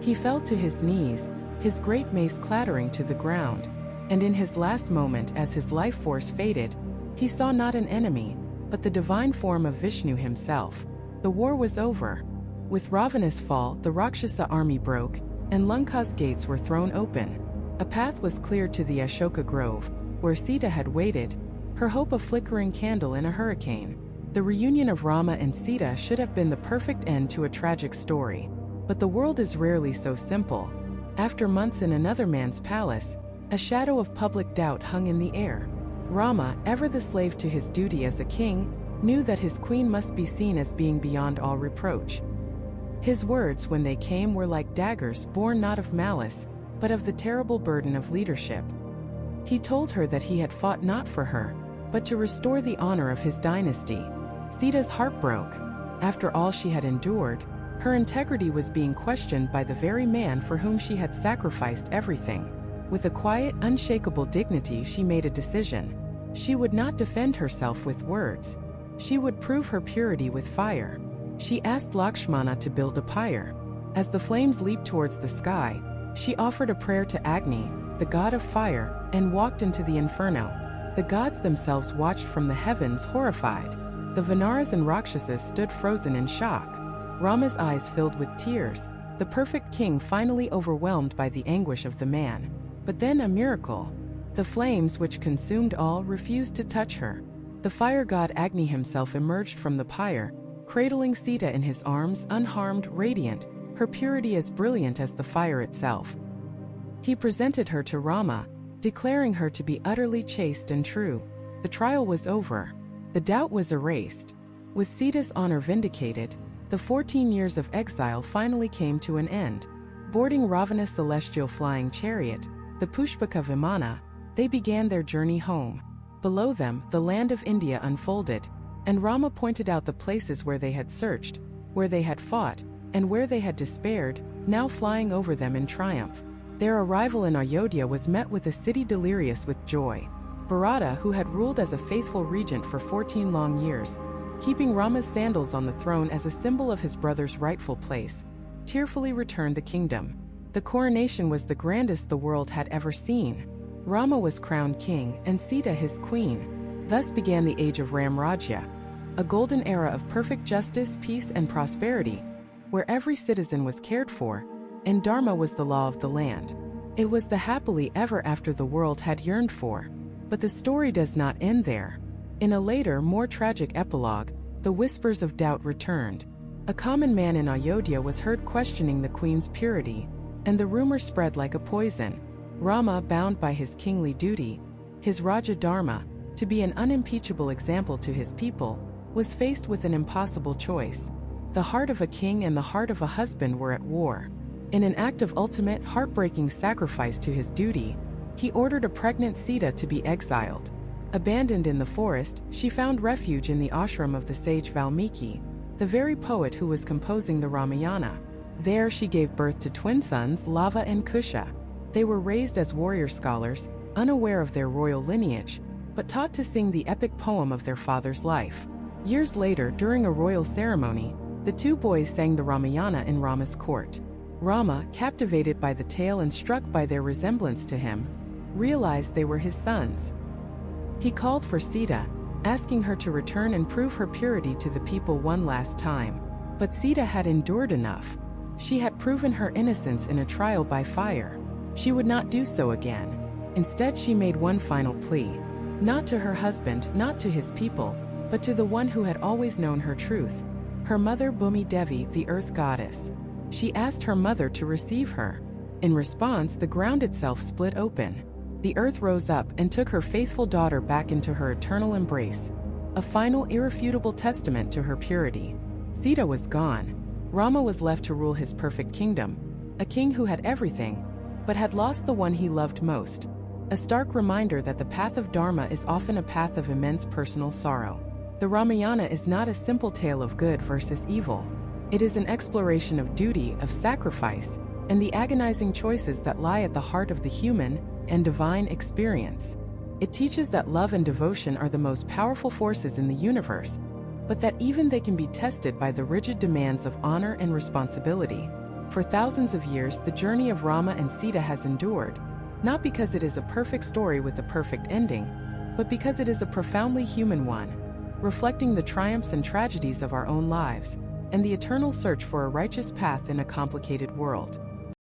He fell to his knees, his great mace clattering to the ground. And in his last moment, as his life force faded, he saw not an enemy, but the divine form of Vishnu himself. The war was over. With Ravana's fall, the Rakshasa army broke, and Lanka's gates were thrown open. A path was cleared to the Ashoka Grove, where Sita had waited, her hope a flickering candle in a hurricane. The reunion of Rama and Sita should have been the perfect end to a tragic story. But the world is rarely so simple. After months in another man's palace, a shadow of public doubt hung in the air. Rama, ever the slave to his duty as a king, knew that his queen must be seen as being beyond all reproach. His words, when they came, were like daggers born not of malice, but of the terrible burden of leadership. He told her that he had fought not for her, but to restore the honor of his dynasty. Sita's heart broke. After all she had endured, her integrity was being questioned by the very man for whom she had sacrificed everything. With a quiet, unshakable dignity, she made a decision. She would not defend herself with words. She would prove her purity with fire. She asked Lakshmana to build a pyre. As the flames leaped towards the sky, she offered a prayer to Agni, the god of fire, and walked into the inferno. The gods themselves watched from the heavens, horrified. The Vanaras and Rakshasas stood frozen in shock. Rama's eyes filled with tears, the perfect king finally overwhelmed by the anguish of the man. But then a miracle. The flames which consumed all refused to touch her. The fire god Agni himself emerged from the pyre, cradling Sita in his arms, unharmed, radiant, her purity as brilliant as the fire itself. He presented her to Rama, declaring her to be utterly chaste and true. The trial was over. The doubt was erased. With Sita's honor vindicated, the 14 years of exile finally came to an end. Boarding Ravana's celestial flying chariot, the Pushpaka Vimana, they began their journey home. Below them, the land of India unfolded, and Rama pointed out the places where they had searched, where they had fought, and where they had despaired, now flying over them in triumph. Their arrival in Ayodhya was met with a city delirious with joy. Bharata, who had ruled as a faithful regent for 14 long years, keeping Rama's sandals on the throne as a symbol of his brother's rightful place, tearfully returned the kingdom. The coronation was the grandest the world had ever seen. Rama was crowned king and Sita his queen. Thus began the age of Ramrajya, a golden era of perfect justice, peace, and prosperity, where every citizen was cared for, and Dharma was the law of the land. It was the happily ever after the world had yearned for. But the story does not end there. In a later, more tragic epilogue, the whispers of doubt returned. A common man in Ayodhya was heard questioning the queen's purity, and the rumor spread like a poison. Rama, bound by his kingly duty, his Raja Dharma, to be an unimpeachable example to his people, was faced with an impossible choice. The heart of a king and the heart of a husband were at war. In an act of ultimate, heartbreaking sacrifice to his duty, he ordered a pregnant Sita to be exiled. Abandoned in the forest, she found refuge in the ashram of the sage Valmiki, the very poet who was composing the Ramayana. There she gave birth to twin sons, Lava and Kusha. They were raised as warrior scholars, unaware of their royal lineage, but taught to sing the epic poem of their father's life. Years later, during a royal ceremony, the two boys sang the Ramayana in Rama's court. Rama, captivated by the tale and struck by their resemblance to him, realized they were his sons. He called for Sita, asking her to return and prove her purity to the people one last time. But Sita had endured enough. She had proven her innocence in a trial by fire. She would not do so again. Instead, she made one final plea. Not to her husband, not to his people, but to the one who had always known her truth, her mother Bhumi Devi, the earth goddess. She asked her mother to receive her. In response, the ground itself split open. The earth rose up and took her faithful daughter back into her eternal embrace, a final, irrefutable testament to her purity. Sita was gone. Rama was left to rule his perfect kingdom, a king who had everything, but had lost the one he loved most. A stark reminder that the path of Dharma is often a path of immense personal sorrow. The Ramayana is not a simple tale of good versus evil. It is an exploration of duty, of sacrifice, and the agonizing choices that lie at the heart of the human and divine experience. It teaches that love and devotion are the most powerful forces in the universe, but that even they can be tested by the rigid demands of honor and responsibility. For thousands of years, the journey of Rama and Sita has endured, not because it is a perfect story with a perfect ending, but because it is a profoundly human one, reflecting the triumphs and tragedies of our own lives, and the eternal search for a righteous path in a complicated world.